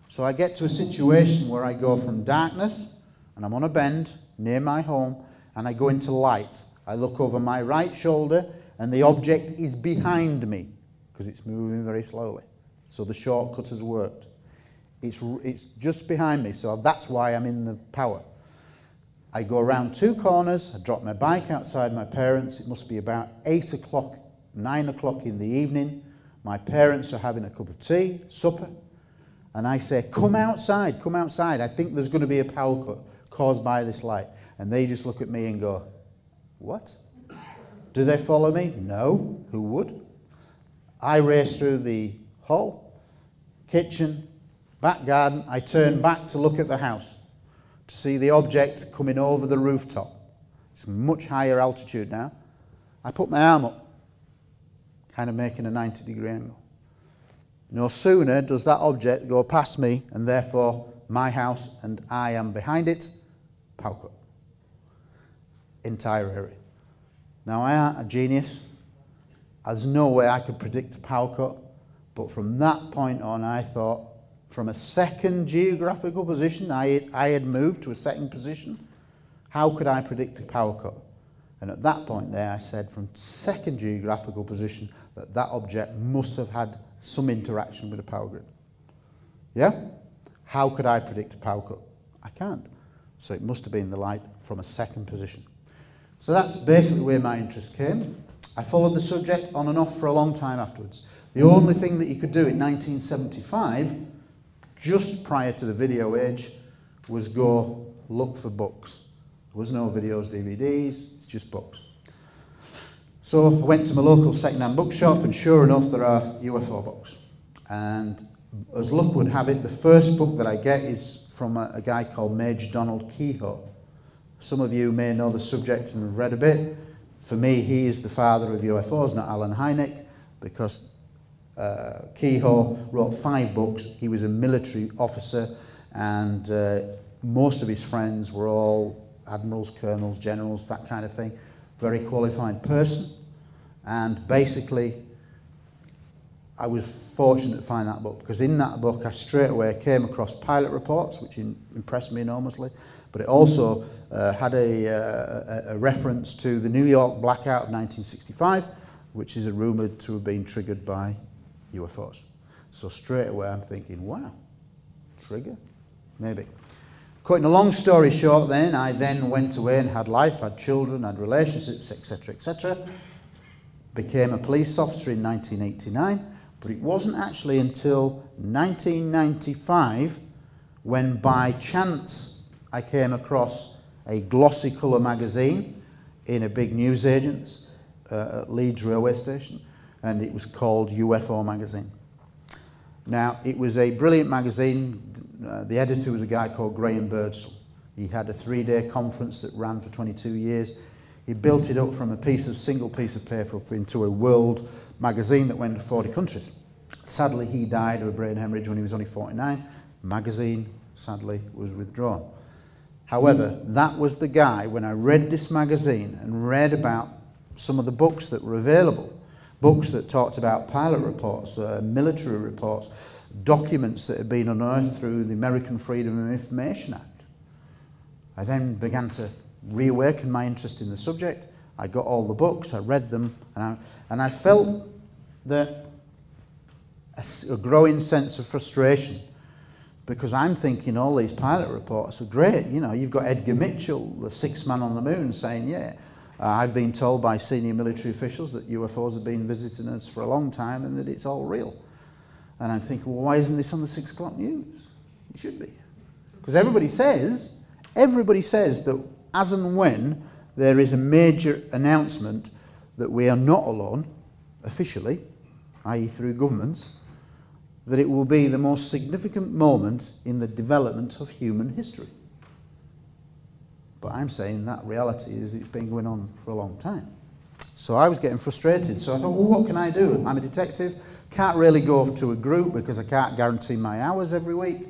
So I get to a situation where I go from darkness, and I'm on a bend near my home, and I go into light. I look over my right shoulder, and the object is behind me, because it's moving very slowly. So the shortcut has worked. It's just behind me, so that's why I'm in the power. I go around 2 corners, I drop my bike outside my parents. It must be about 8 o'clock, 9 o'clock in the evening. My parents are having a cup of tea, supper, and I say, come outside, I think there's going to be a power cut caused by this light. And they just look at me and go, what? Do they follow me? No, who would? I race through the hall, kitchen, back garden. I turn back to look at the house, to see the object coming over the rooftop. It's much higher altitude now. I put my arm up, kind of making a 90-degree angle. No sooner does that object go past me, and therefore my house and I am behind it, power cut. Entire area. Now, I aren't a genius. There's no way I could predict a power cut, but from that point on, I thought, from a second geographical position, I had moved to a second position. How could I predict a power cut? And at that point there, I said, from second geographical position, that object must have had some interaction with a power grid. Yeah? How could I predict a power cut? I can't. So it must have been the light from a second position. So that's basically where my interest came. I followed the subject on and off for a long time afterwards. The only thing that you could do in 1975, just prior to the video age, was go look for books. There was no videos, DVDs, it's just books. So I went to my local second-hand bookshop, and sure enough, there are UFO books. And as luck would have it, the first book that I get is from a guy called Major Donald Kehoe. Some of you may know the subject and have read a bit. For me, he is the father of UFOs, not Alan Hynek, because Kehoe wrote 5 books. He was a military officer, and most of his friends were all admirals, colonels, generals, that kind of thing. Very qualified person. And basically, I was fortunate to find that book, because in that book I straight away came across pilot reports, which impressed me enormously, but it also had a reference to the New York blackout of 1965, which is rumoured to have been triggered by UFOs. So straight away I'm thinking, wow, trigger? Maybe. Cutting a long story short then, I then went away and had life, had children, had relationships, etc., etc. Became a police officer in 1989, but it wasn't actually until 1995 when by chance I came across a glossy colour magazine in a big newsagent's at Leeds railway station, and it was called UFO magazine. Now, it was a brilliant magazine. The editor was a guy called Graham Birdsall. He had a 3-day conference that ran for 22 years. He built it up from a single piece of paper up into a world magazine that went to 40 countries. Sadly, he died of a brain hemorrhage when he was only 49. The magazine, sadly, was withdrawn. However, that was the guy, when I read this magazine and read about some of the books that were available, books that talked about pilot reports, military reports, documents that had been unearthed through the American Freedom of Information Act. I then began to reawaken my interest in the subject. I got all the books, I read them, and I felt that a growing sense of frustration, because I'm thinking all these pilot reports are great. You know, you've got Edgar Mitchell, the 6th man on the moon, saying, yeah, I've been told by senior military officials that UFOs have been visiting us for a long time and that it's all real. And I'm thinking, well, why isn't this on the 6 o'clock news? It should be. Because everybody says that as and when there is a major announcement that we are not alone, officially, i.e. through governments, that it will be the most significant moment in the development of human history. But I'm saying that reality is it's been going on for a long time. So I was getting frustrated. So I thought, well, what can I do? I'm a detective. Can't really go to a group because I can't guarantee my hours every week.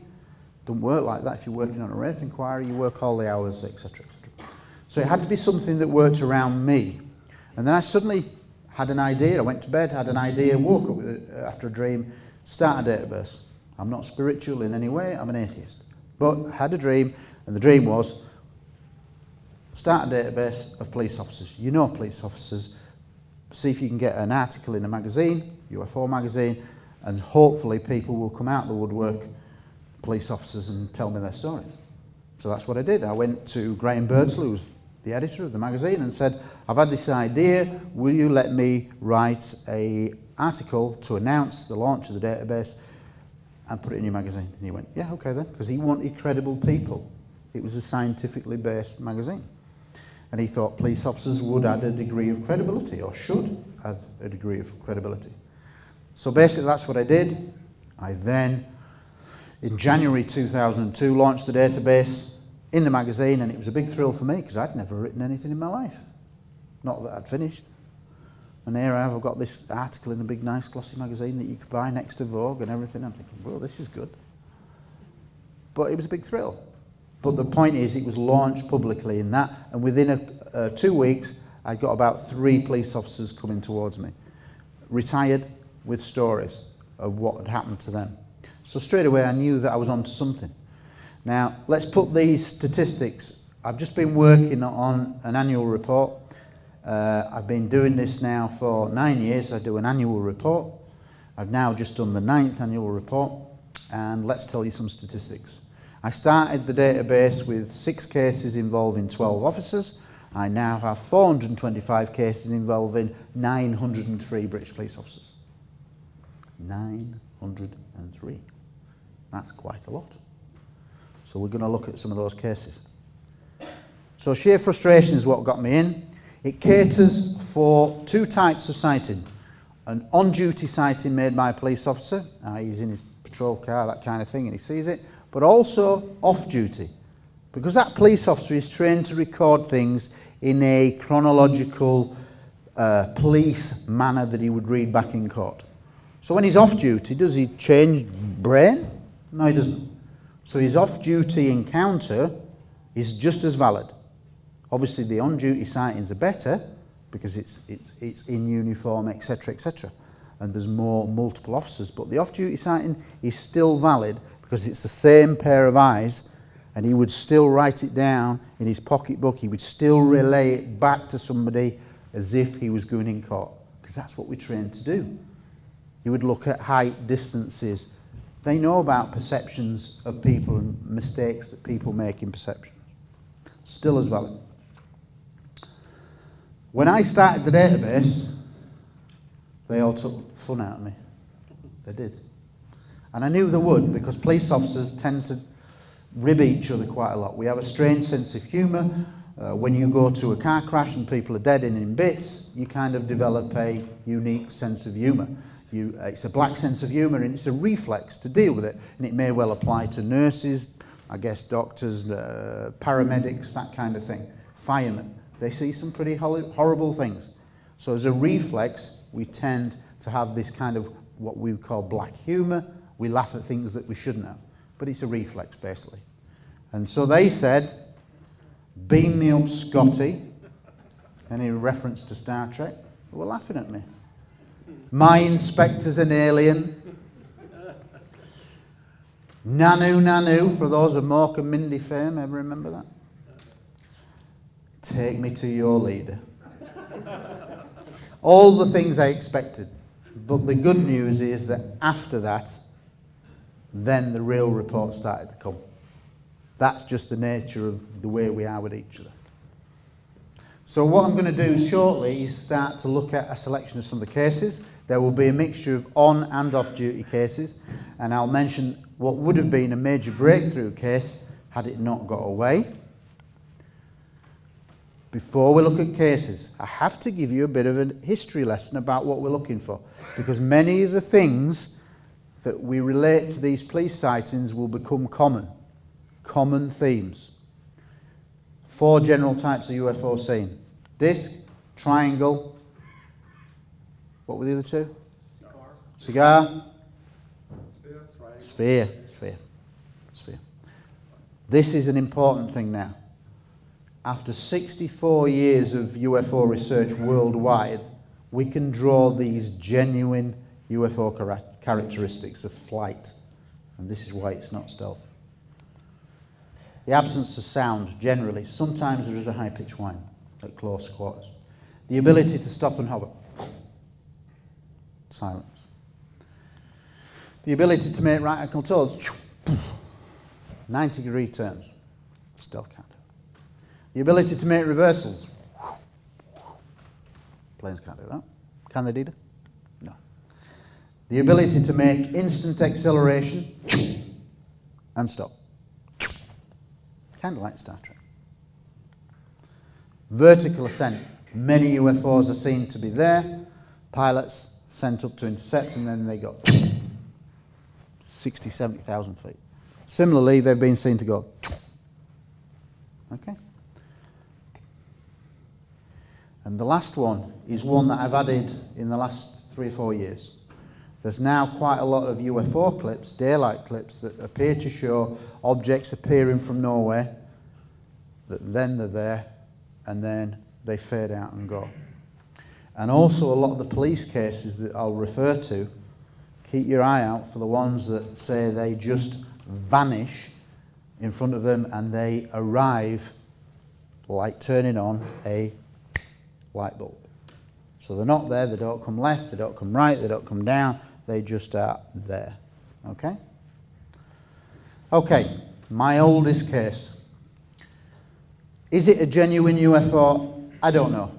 Don't work like that. If you're working on a rape inquiry, you work all the hours, etc., etc. So it had to be something that worked around me. And then I suddenly had an idea. I went to bed, had an idea, woke up with it after a dream, start a database. I'm not spiritual in any way. I'm an atheist. But I had a dream, and the dream was start a database of police officers. You know police officers. See if you can get an article in a magazine, UFO magazine, and hopefully people will come out of the woodwork, police officers, and tell me their stories. So that's what I did. I went to Graham Birdsall, who was the editor of the magazine, and said, I've had this idea, will you let me write an article to announce the launch of the database and put it in your magazine? And he went, yeah, okay then, because he wanted credible people. It was a scientifically based magazine. And he thought police officers would add a degree of credibility, or should add a degree of credibility. So basically that's what I did. I then, in January 2002, launched the database in the magazine, and it was a big thrill for me because I'd never written anything in my life. Not that I'd finished. And here I have, I've got this article in a big, nice, glossy magazine that you could buy next to Vogue and everything. I'm thinking, well, this is good. But it was a big thrill. But the point is, it was launched publicly in that, and within 2 weeks, I got about 3 police officers coming towards me, retired, with stories of what had happened to them. So straight away, I knew that I was onto something. Now, let's put these statistics. I've just been working on an annual report. I've been doing this now for 9 years. I do an annual report. I've now just done the 9th annual report, and let's tell you some statistics. I started the database with 6 cases involving 12 officers. I now have 425 cases involving 903 British police officers. 903. That's quite a lot. So we're going to look at some of those cases. So sheer frustration is what got me in. It caters for 2 types of sighting. An on-duty sighting made by a police officer, he's in his patrol car, that kind of thing, and he sees it. But also off-duty, because that police officer is trained to record things in a chronological police manner that he would read back in court. So when he's off-duty, does he change brain? No, he doesn't. So his off-duty encounter is just as valid. Obviously, the on-duty sightings are better because it's in uniform, etc., etc., and there's more multiple officers. But the off-duty sighting is still valid, because it's the same pair of eyes, and he would still write it down in his pocketbook. He would still relay it back to somebody as if he was going in court, because that's what we're trained to do. You would look at height, distances. They know about perceptions of people and mistakes that people make in perception. Still as valid. When I started the database, they all took fun out of me. They did. And I knew they would, because police officers tend to rib each other quite a lot. We have a strange sense of humour. When you go to a car crash and people are dead and in bits, you kind of develop a unique sense of humour. It's a black sense of humour, and it's a reflex to deal with it. And it may well apply to nurses, I guess doctors, paramedics, that kind of thing. Firemen. They see some pretty horrible things. So as a reflex, we tend to have this kind of what we would call black humour. We laugh at things that we shouldn't have. But it's a reflex, basically. And so they said, beam me up, Scotty. Any reference to Star Trek? They were laughing at me. My inspector's an alien. Nanu, Nanu, for those of Mork and Mindy fame, ever remember that? Take me to your leader. All the things I expected. But the good news is that after that, then the real report started to come. That's just the nature of the way we are with each other. So what I'm going to do shortly is start to look at a selection of some of the cases. There will be a mixture of on and off duty cases, and I'll mention what would have been a major breakthrough case had it not got away. Before we look at cases, I have to give you a bit of a history lesson about what we're looking for, because many of the things that we relate to these police sightings will become common themes. 4 general types of UFO seen. Disc, triangle, what were the other 2? Cigar. Sphere. This is an important thing now. After 64 years of UFO research worldwide, we can draw these genuine UFO characteristics of flight. And this is why it's not stealth. The absence of sound, generally. Sometimes there is a high-pitched whine at close quarters. The ability to stop and hover. Silence. The ability to make right angle turns. 90-degree turns. Stealth can't do. The ability to make reversals. Planes can't do that. Can they, Dida? No. The ability to make instant acceleration and stop. Kind of like Star Trek. Vertical ascent. Many UFOs are seen to be there. Pilots sent up to intercept, and then they go 60, 70,000 feet. Similarly, they've been seen to go. Okay? And the last one is one that I've added in the last 3 or 4 years. There's now quite a lot of UFO clips, daylight clips, that appear to show objects appearing from nowhere, that then they're there, and then they fade out and go. And also a lot of the police cases that I'll refer to, keep your eye out for the ones that say they just vanish in front of them and they arrive like turning on a light bulb. So they're not there, they don't come left, they don't come right, they don't come down, they just are there. Okay? Okay, my oldest case. Is it a genuine UFO? I don't know.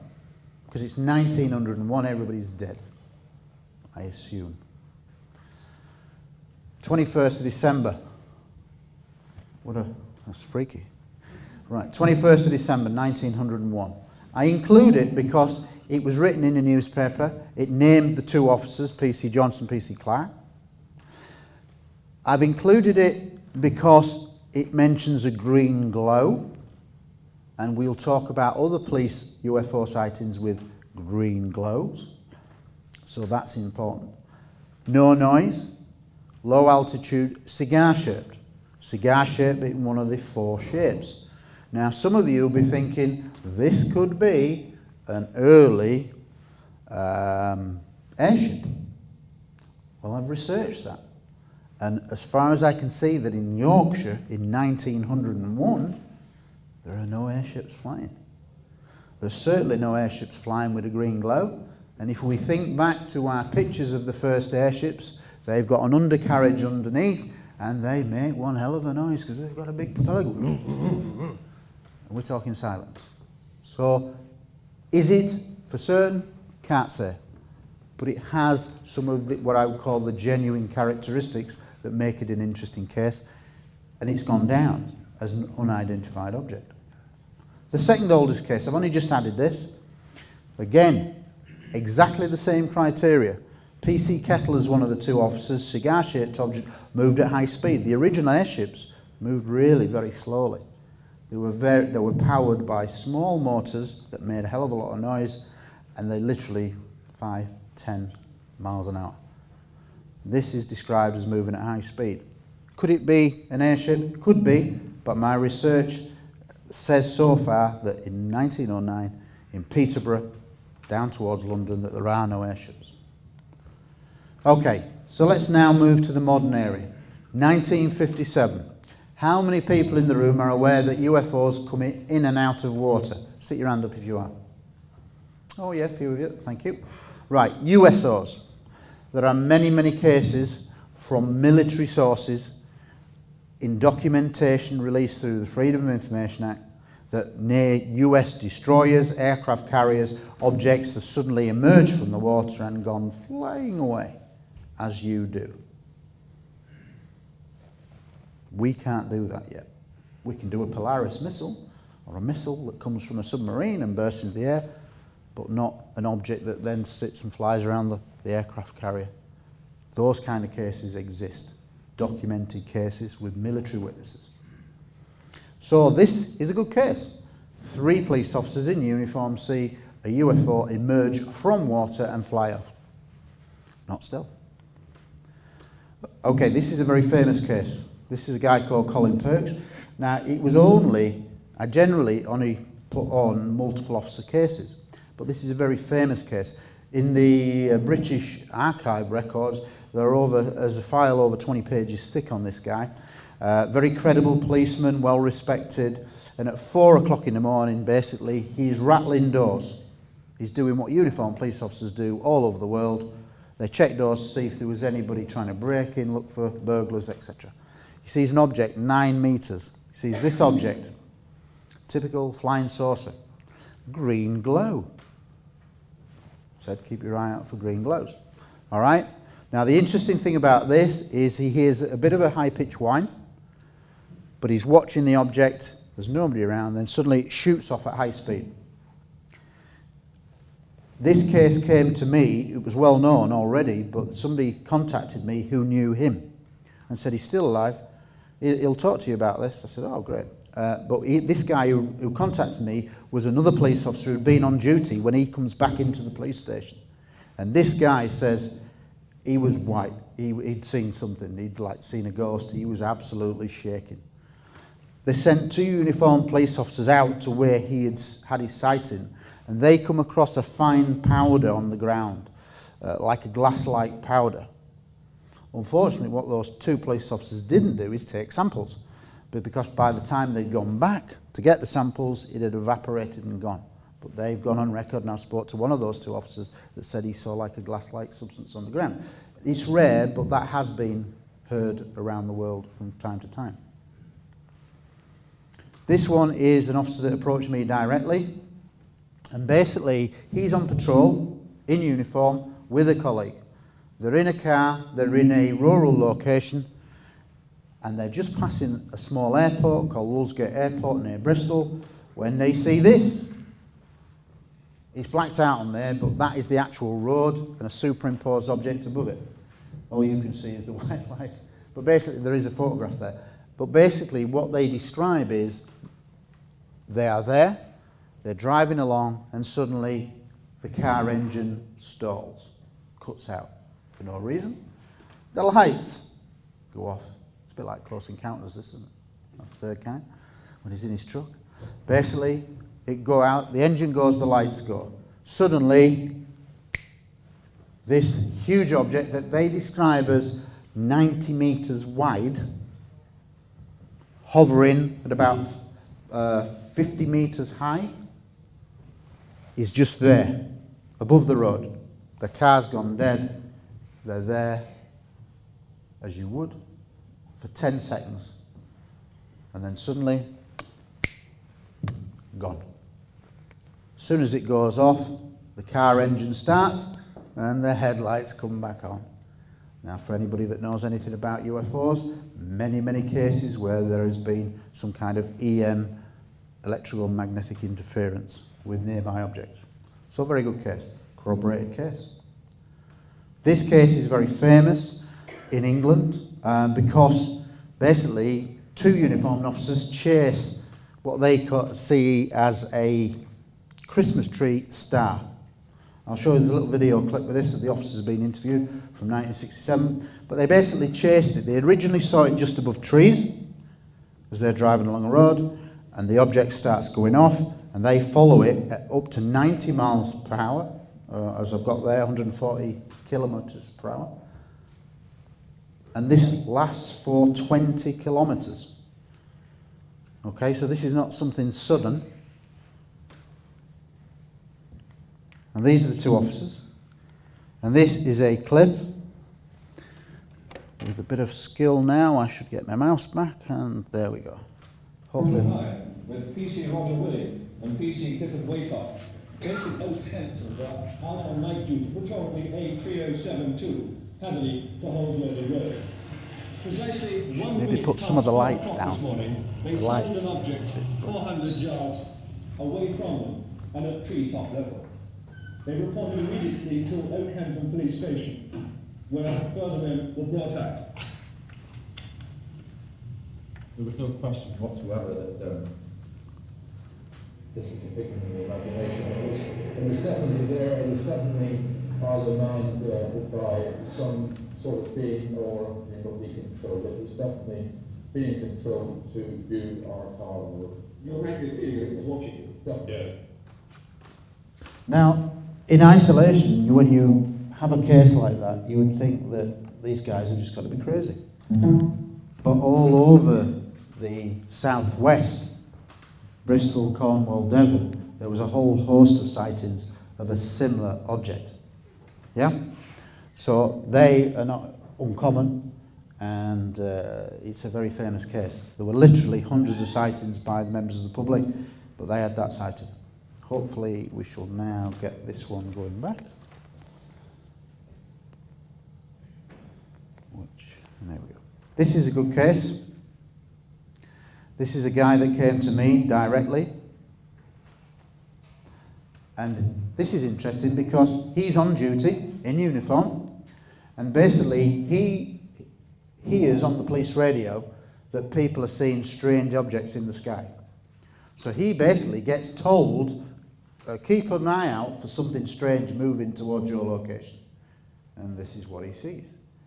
Because it's 1901, everybody's dead. I assume. 21st of December. That's freaky. Right, 21st of December, 1901. I include it because it was written in a newspaper. It named the 2 officers, P.C. Johnson, P.C. Clark. I've included it because it mentions a green glow, and we'll talk about other police UFO sightings with green glows, so that's important. No noise, low altitude, cigar-shaped. Cigar-shaped being one of the 4 shapes. Now some of you will be thinking, this could be an early airship. Well, I've researched that. And as far as I can see, that in Yorkshire in 1901, there are no airships flying. There's certainly no airships flying with a green glow. And if we think back to our pictures of the first airships, they've got an undercarriage underneath, and they make one hell of a noise because they've got a big propeller. And we're talking silence. So, is it for certain? Can't say. But it has some of what I would call the genuine characteristics that make it an interesting case. And it's gone down as an unidentified object. The second oldest case, I've only just added this. Again, exactly the same criteria. P.C. Kettle is one of the 2 officers. Cigar-shaped object moved at high speed. The original airships moved really very slowly. They were powered by small motors that made a hell of a lot of noise, and they literally 5, 10 miles an hour. This is described as moving at high speed. Could it be an airship? Could be, but my research says so far that in 1909, in Peterborough, down towards London, that there are no airships. Okay, so let's now move to the modern area. 1957. How many people in the room are aware that UFOs come in and out of water? Stick your hand up if you are. Oh yeah, a few of you, thank you. Right, USOs. There are many, many cases from military sources in documentation released through the Freedom of Information Act that near US destroyers, aircraft carriers, objects have suddenly emerged from the water and gone flying away, as you do. We can't do that yet. We can do a Polaris missile, or a missile that comes from a submarine and bursts into the air, but not an object that then sits and flies around the aircraft carrier. Those kind of cases exist, documented cases with military witnesses. So this is a good case. 3 police officers in uniform see a UFO emerge from water and fly off. Not still. Okay, this is a very famous case. This is a guy called Colin Turks. Now, it was I generally only put on multiple officer cases, but this is a very famous case. In the British archive records, there's a file over 20 pages thick on this guy. Very credible policeman, well respected, and at 4 o'clock in the morning, basically, he's rattling doors. He's doing what uniformed police officers do all over the world. They check doors to see if there was anybody trying to break in, look for burglars, etc. He sees an object 9 meters. He sees this object, typical flying saucer, green glow. Said keep your eye out for green glows. All right. Now the interesting thing about this is he hears a bit of a high-pitched whine, but he's watching the object. There's nobody around. Then suddenly it shoots off at high speed. This case came to me, it was well known already, but somebody contacted me who knew him and said he's still alive, he'll talk to you about this. I said, oh great. This guy who contacted me was another police officer who'd been on duty when he comes back into the police station. And this guy says he was white, he'd seen something, he'd like seen a ghost, he was absolutely shaking. They sent 2 uniformed police officers out to where he had his sighting, and they come across a fine powder on the ground, like a glass-like powder. Unfortunately, what those 2 police officers didn't do is take samples, but because by the time they'd gone back to get the samples, it had evaporated and gone. But they've gone on record, and I spoke to one of those 2 officers that said he saw like a glass-like substance on the ground. It's rare, but that has been heard around the world from time to time. This one is an officer that approached me directly. And basically, he's on patrol, in uniform, with a colleague. They're in a car, they're in a rural location, and they're just passing a small airport called Woolsgate Airport near Bristol, when they see this. It's blacked out on there, but that is the actual road and a superimposed object above it. All you can see is the white light. But basically, there is a photograph there. But basically, what they describe is, they are there, they're driving along, and suddenly the car engine stalls, cuts out for no reason. The lights go off. It's a bit like Close Encounters, this, isn't it? The third kind, when he's in his truck. Basically, it go out, the engine goes, the lights go. Suddenly, this huge object that they describe as 90 meters wide, hovering at about 50 meters high, is just there, above the road. The car's gone dead. They're there, as you would, for 10 seconds. And then suddenly, gone. As soon as it goes off, the car engine starts, and the headlights come back on. Now, for anybody that knows anything about UFOs, many, many cases where there has been some kind of EM, electrical magnetic interference with nearby objects. So a very good case, corroborated case. This case is very famous in England because basically 2 uniformed officers chase what they see as a Christmas tree star. I'll show you this little video clip with this of the officers being interviewed from 1967. But they basically chased it. They originally saw it just above trees as they're driving along a road, and the object starts going off, and they follow it at up to 90 miles per hour, as I've got there, 140 kilometers per hour. And this lasts for 20 kilometers. Okay, so this is not something sudden. And these are the 2 officers. And this is a clip. With a bit of skill now, I should get my mouse back, and there we go. Hopefully. With PC Roger Willie and PC Clifford Waycott, basic Oath-Hamptons are out on night duty, patrolling A3072, Hadley to Holsworthy Road. Precisely 1 Maybe minute put some of the lights past down. This morning, they sighted an object 400 yards away from them and at tree top level. They reported immediately to Oakhampton Police Station. where further men were brought out. There was no question whatsoever that this was a figment of the imagination. It was definitely there. It was definitely all demand by some sort of being or be controlled. It was definitely being controlled to view our tower. Your record is it was watching you. Yeah. Now, in isolation, when you have a case like that, you would think that these guys have just got to be crazy. But all over the southwest, Bristol, Cornwall, Devon, there was a whole host of sightings of a similar object. Yeah? So they are not uncommon, and it's a very famous case. There were literally hundreds of sightings by the members of the public, but they had that sighting. Hopefully we shall now get this one going back. There we go. This is a good case. This is a guy that came to me directly. And this is interesting because he's on duty in uniform, and basically he hears on the police radio that people are seeing strange objects in the sky. So he basically gets told, keep an eye out for something strange moving towards your location. And this is what he sees.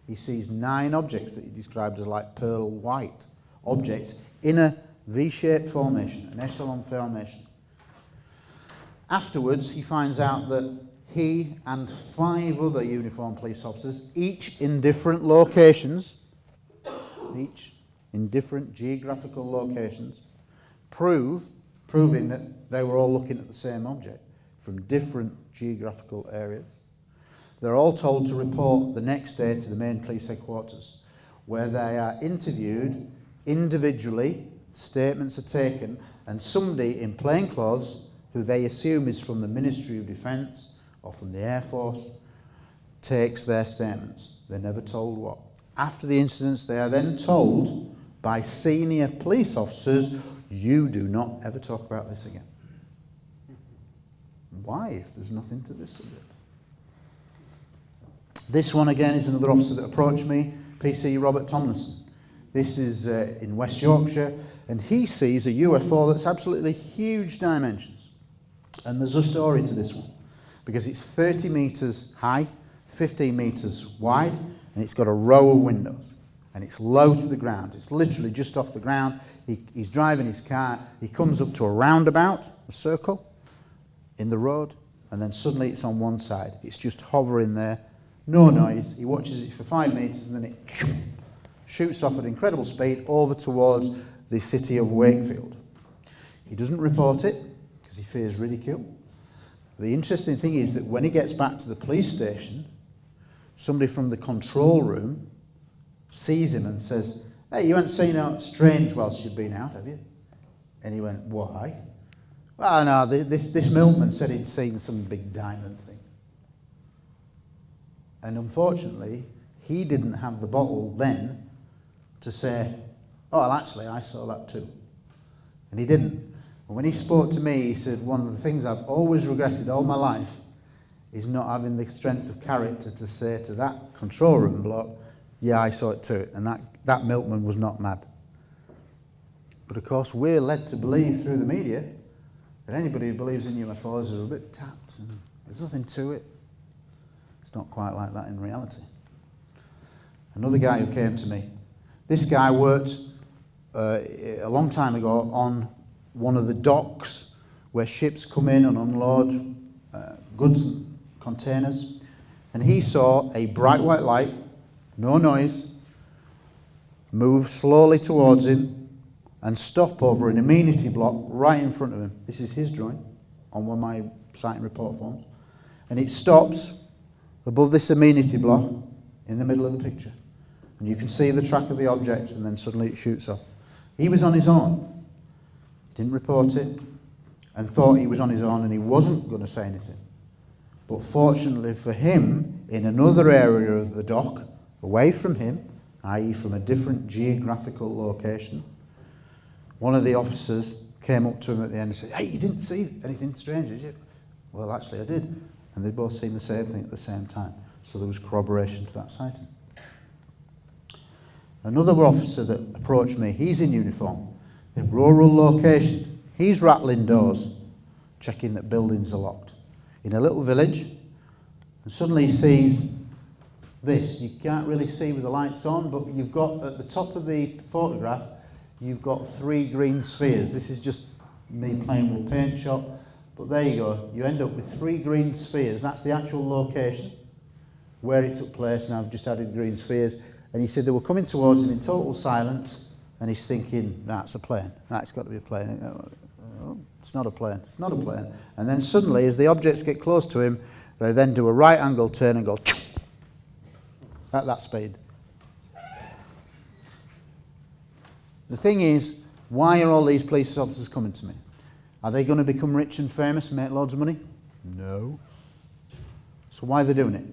He sees 9 objects that he described as like pearl white objects in a V-shaped formation, an echelon formation. Afterwards, he finds out that he and 5 other uniformed police officers, each in different locations, each in different geographical locations, proving that they were all looking at the same object from different geographical areas. They're all told to report the next day to the main police headquarters, where they are interviewed individually, statements are taken, and somebody in plain clothes, who they assume is from the Ministry of Defence or from the Air Force, takes their statements. They're never told what. After the incidents, they are then told by senior police officers, you do not ever talk about this again. Why, if there's nothing to this subject? This one again is another officer that approached me, PC Robert Tomlinson. This is in West Yorkshire, and he sees a UFO that's absolutely huge dimensions. And there's a story to this one, because it's 30 metres high, 15 metres wide, and it's got a row of windows, and it's low to the ground. It's literally just off the ground. He's driving his car, he comes up to a roundabout, a circle, in the road, and then suddenly it's on one side. It's just hovering there, no noise. He watches it for 5 metres, and then it shoots off at incredible speed over towards the city of Wakefield. He doesn't report it, because he fears ridicule. The interesting thing is that when he gets back to the police station, somebody from the control room sees him and says, hey, you haven't seen out strange whilst you've been out, have you? And he went, why? Well, no, this milkman said he'd seen some big diamond thing. And unfortunately, he didn't have the bottle then to say, oh, well, actually, I saw that too. And he didn't. And when he spoke to me, he said, one of the things I've always regretted all my life is not having the strength of character to say to that control room bloke, yeah, I saw it too. And that milkman was not mad. But of course, we're led to believe through the media that anybody who believes in UFOs is a bit tapped and there's nothing to it. It's not quite like that in reality. Another guy who came to me, this guy worked a long time ago on one of the docks where ships come in and unload goods and containers, and he saw a bright white light, no noise, move slowly towards him and stop over an amenity block right in front of him. This is his drawing on one of my sighting report forms, and it stops above this amenity block in the middle of the picture, and you can see the track of the object, and then suddenly it shoots off. He was on his own, didn't report it, and thought he was on his own and he wasn't going to say anything. But fortunately for him, in another area of the dock, away from him, i.e. from a different geographical location, one of the officers came up to him at the end and said, hey, you didn't see anything strange, did you? Well, actually I did. And they both seen the same thing at the same time. So there was corroboration to that sighting. Another officer that approached me, he's in uniform, in rural location. He's rattling doors, checking that buildings are locked. In a little village, and suddenly he sees this. You can't really see with the lights on, but you've got, at the top of the photograph, you've got 3 green spheres. This is just me playing with a paint shop, but there you go. You end up with 3 green spheres. That's the actual location where it took place, and I've just added green spheres. And he said they were coming towards him in total silence, and he's thinking, that's a plane. That's got to be a plane. Oh, it's not a plane. It's not a plane. And then suddenly, as the objects get close to him, they then do a right angle turn and go at that speed. The thing is, why are all these police officers coming to me? Are they going to become rich and famous and make loads of money? No. So why are they doing it?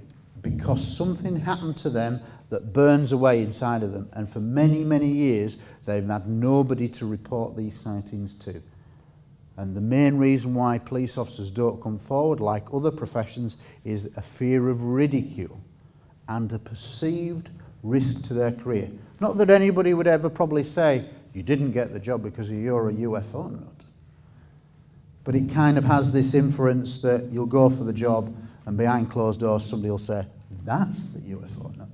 Because something happened to them that burns away inside of them, and for many, many years they've had nobody to report these sightings to. And the main reason why police officers don't come forward, like other professions, is a fear of ridicule and a perceived risk to their career. Not that anybody would ever probably say, you didn't get the job because you're a UFO nut. But it kind of has this inference that you'll go for the job and behind closed doors somebody will say, that's the UFO nut.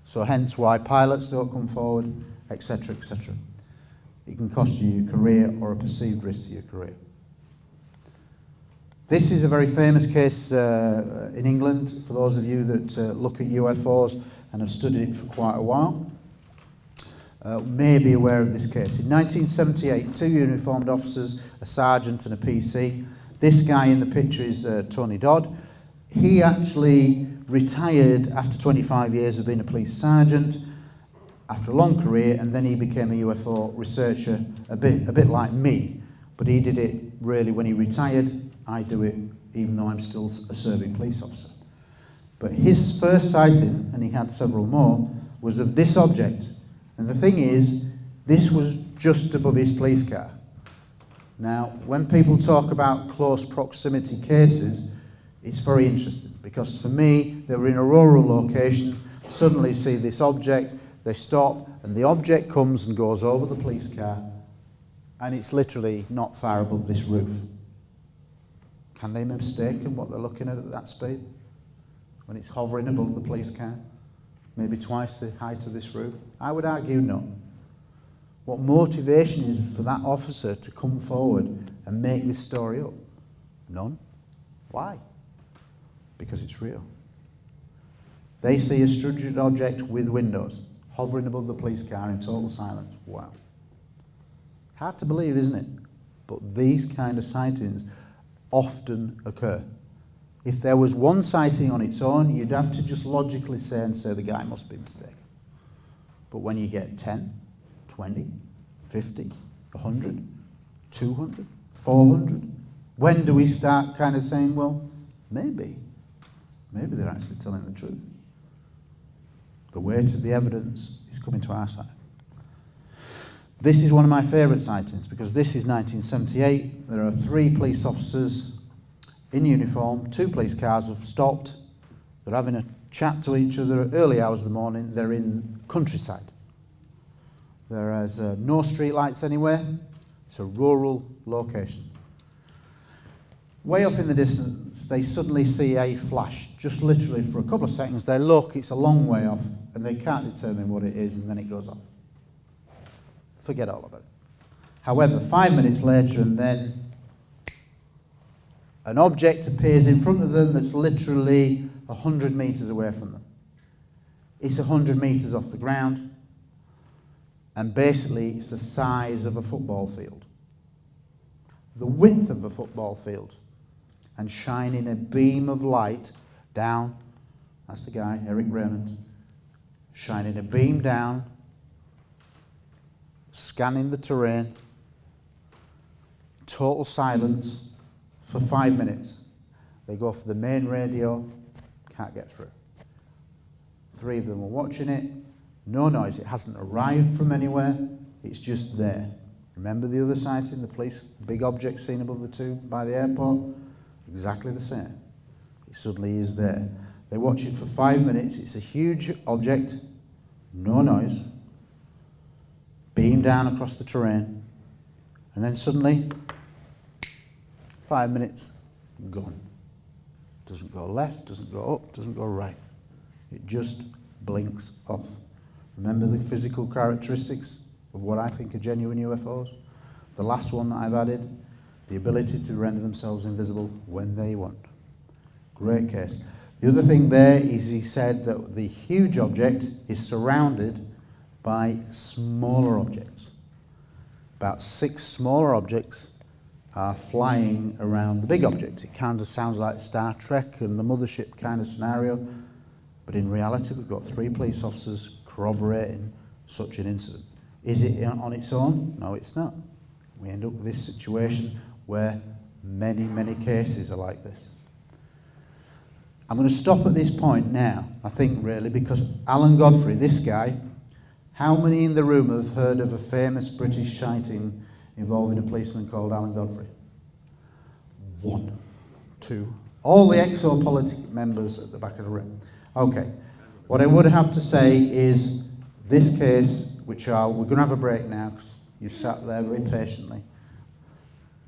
So hence why pilots don't come forward, etc., etc. It can cost you your career or a perceived risk to your career. This is a very famous case in England, for those of you that look at UFOs and have studied it for quite a while. May be aware of this case. In 1978, 2 uniformed officers, a sergeant and a PC. This guy in the picture is Tony Dodd. He actually retired after 25 years of being a police sergeant, after a long career, and then he became a UFO researcher, a bit like me. But he did it really when he retired. I do it even though I'm still a serving police officer. But his first sighting, and he had several more, was of this object. And the thing is, this was just above his police car. Now, when people talk about close proximity cases, it's very interesting, because for me, they were in a rural location, suddenly see this object, they stop, and the object comes and goes over the police car, and it's literally not far above this roof. Can they be mistaken what they're looking at that speed? When it's hovering above the police car? Maybe twice the height of this roof? I would argue no. What motivation is for that officer to come forward and make this story up? None. Why? Because it's real. They see a structured object with windows hovering above the police car in total silence. Wow. Hard to believe, isn't it? But these kind of sightings often occur. If there was one sighting on its own, you'd have to just logically say the guy must be mistaken. But when you get 10, 20, 50, 100, 200, 400, when do we start kind of saying, well, maybe they're actually telling the truth? The weight of the evidence is coming to our side. This is one of my favourite sightings, because this is 1978. There are 3 police officers in uniform, 2 police cars have stopped. They're having a chat to each other early hours of the morning. They're in countryside. There is no street lights anywhere. It's a rural location. Way off in the distance, they suddenly see a flash, just literally for a couple of seconds. They look, it's a long way off, and they can't determine what it is, and then it goes off. Forget all about it. However, 5 minutes later, and then an object appears in front of them that's literally 100 metres away from them. It's 100 metres off the ground, and basically it's the size of a football field. The width of a football field, and shining a beam of light down. That's the guy, Eric Raymond, shining a beam down, scanning the terrain, total silence for 5 minutes. They go for the main radio, can't get through. 3 of them are watching it, no noise, it hasn't arrived from anywhere, it's just there. Remember the other sighting, the police, big object seen above the 2 by the airport? Exactly the same. It suddenly is there. They watch it for 5 minutes. It's a huge object, no noise, beam down across the terrain, and then suddenly, 5 minutes, gone. Doesn't go left, doesn't go up, doesn't go right. It just blinks off. Remember the physical characteristics of what I think are genuine UFOs? The last one that I've added, the ability to render themselves invisible when they want. Great case. The other thing there is he said that the huge object is surrounded by smaller objects. About 6 smaller objects are flying around the big object. It kind of sounds like Star Trek and the mothership kind of scenario, but in reality we've got 3 police officers corroborating such an incident. Is it on its own? No, it's not. We end up with this situation where many, many cases are like this. I'm going to stop at this point now, I think really, because Alan Godfrey, this guy, how many in the room have heard of a famous British sighting involving a policeman called Alan Godfrey? 1, 2. All the Exopolitik members at the back of the room. Okay. What I would have to say is this case, we're going to have a break now because you've sat there very patiently.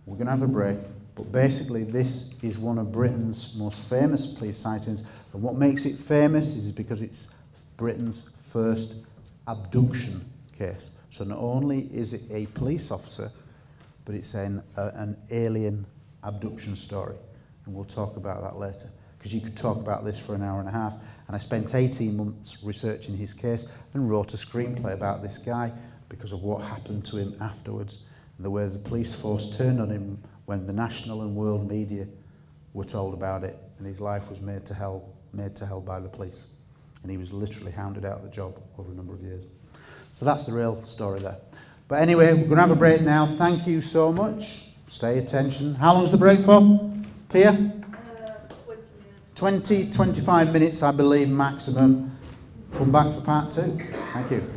We're going to have a break, but basically this is one of Britain's most famous police sightings, and what makes it famous is because it's Britain's first abduction case. So not only is it a police officer, but it's an alien abduction story, and we'll talk about that later, because you could talk about this for an hour and a half, and I spent 18 months researching his case and wrote a screenplay about this guy because of what happened to him afterwards, and the way the police force turned on him when the national and world media were told about it, and his life was made to hell by the police, and he was literally hounded out of the job over a number of years. So that's the real story there. But anyway, we're going to have a break now. Thank you so much. Stay attention. How long's the break for, Pia? 20 minutes. 20-25 minutes, I believe, maximum. Come back for part 2. Thank you.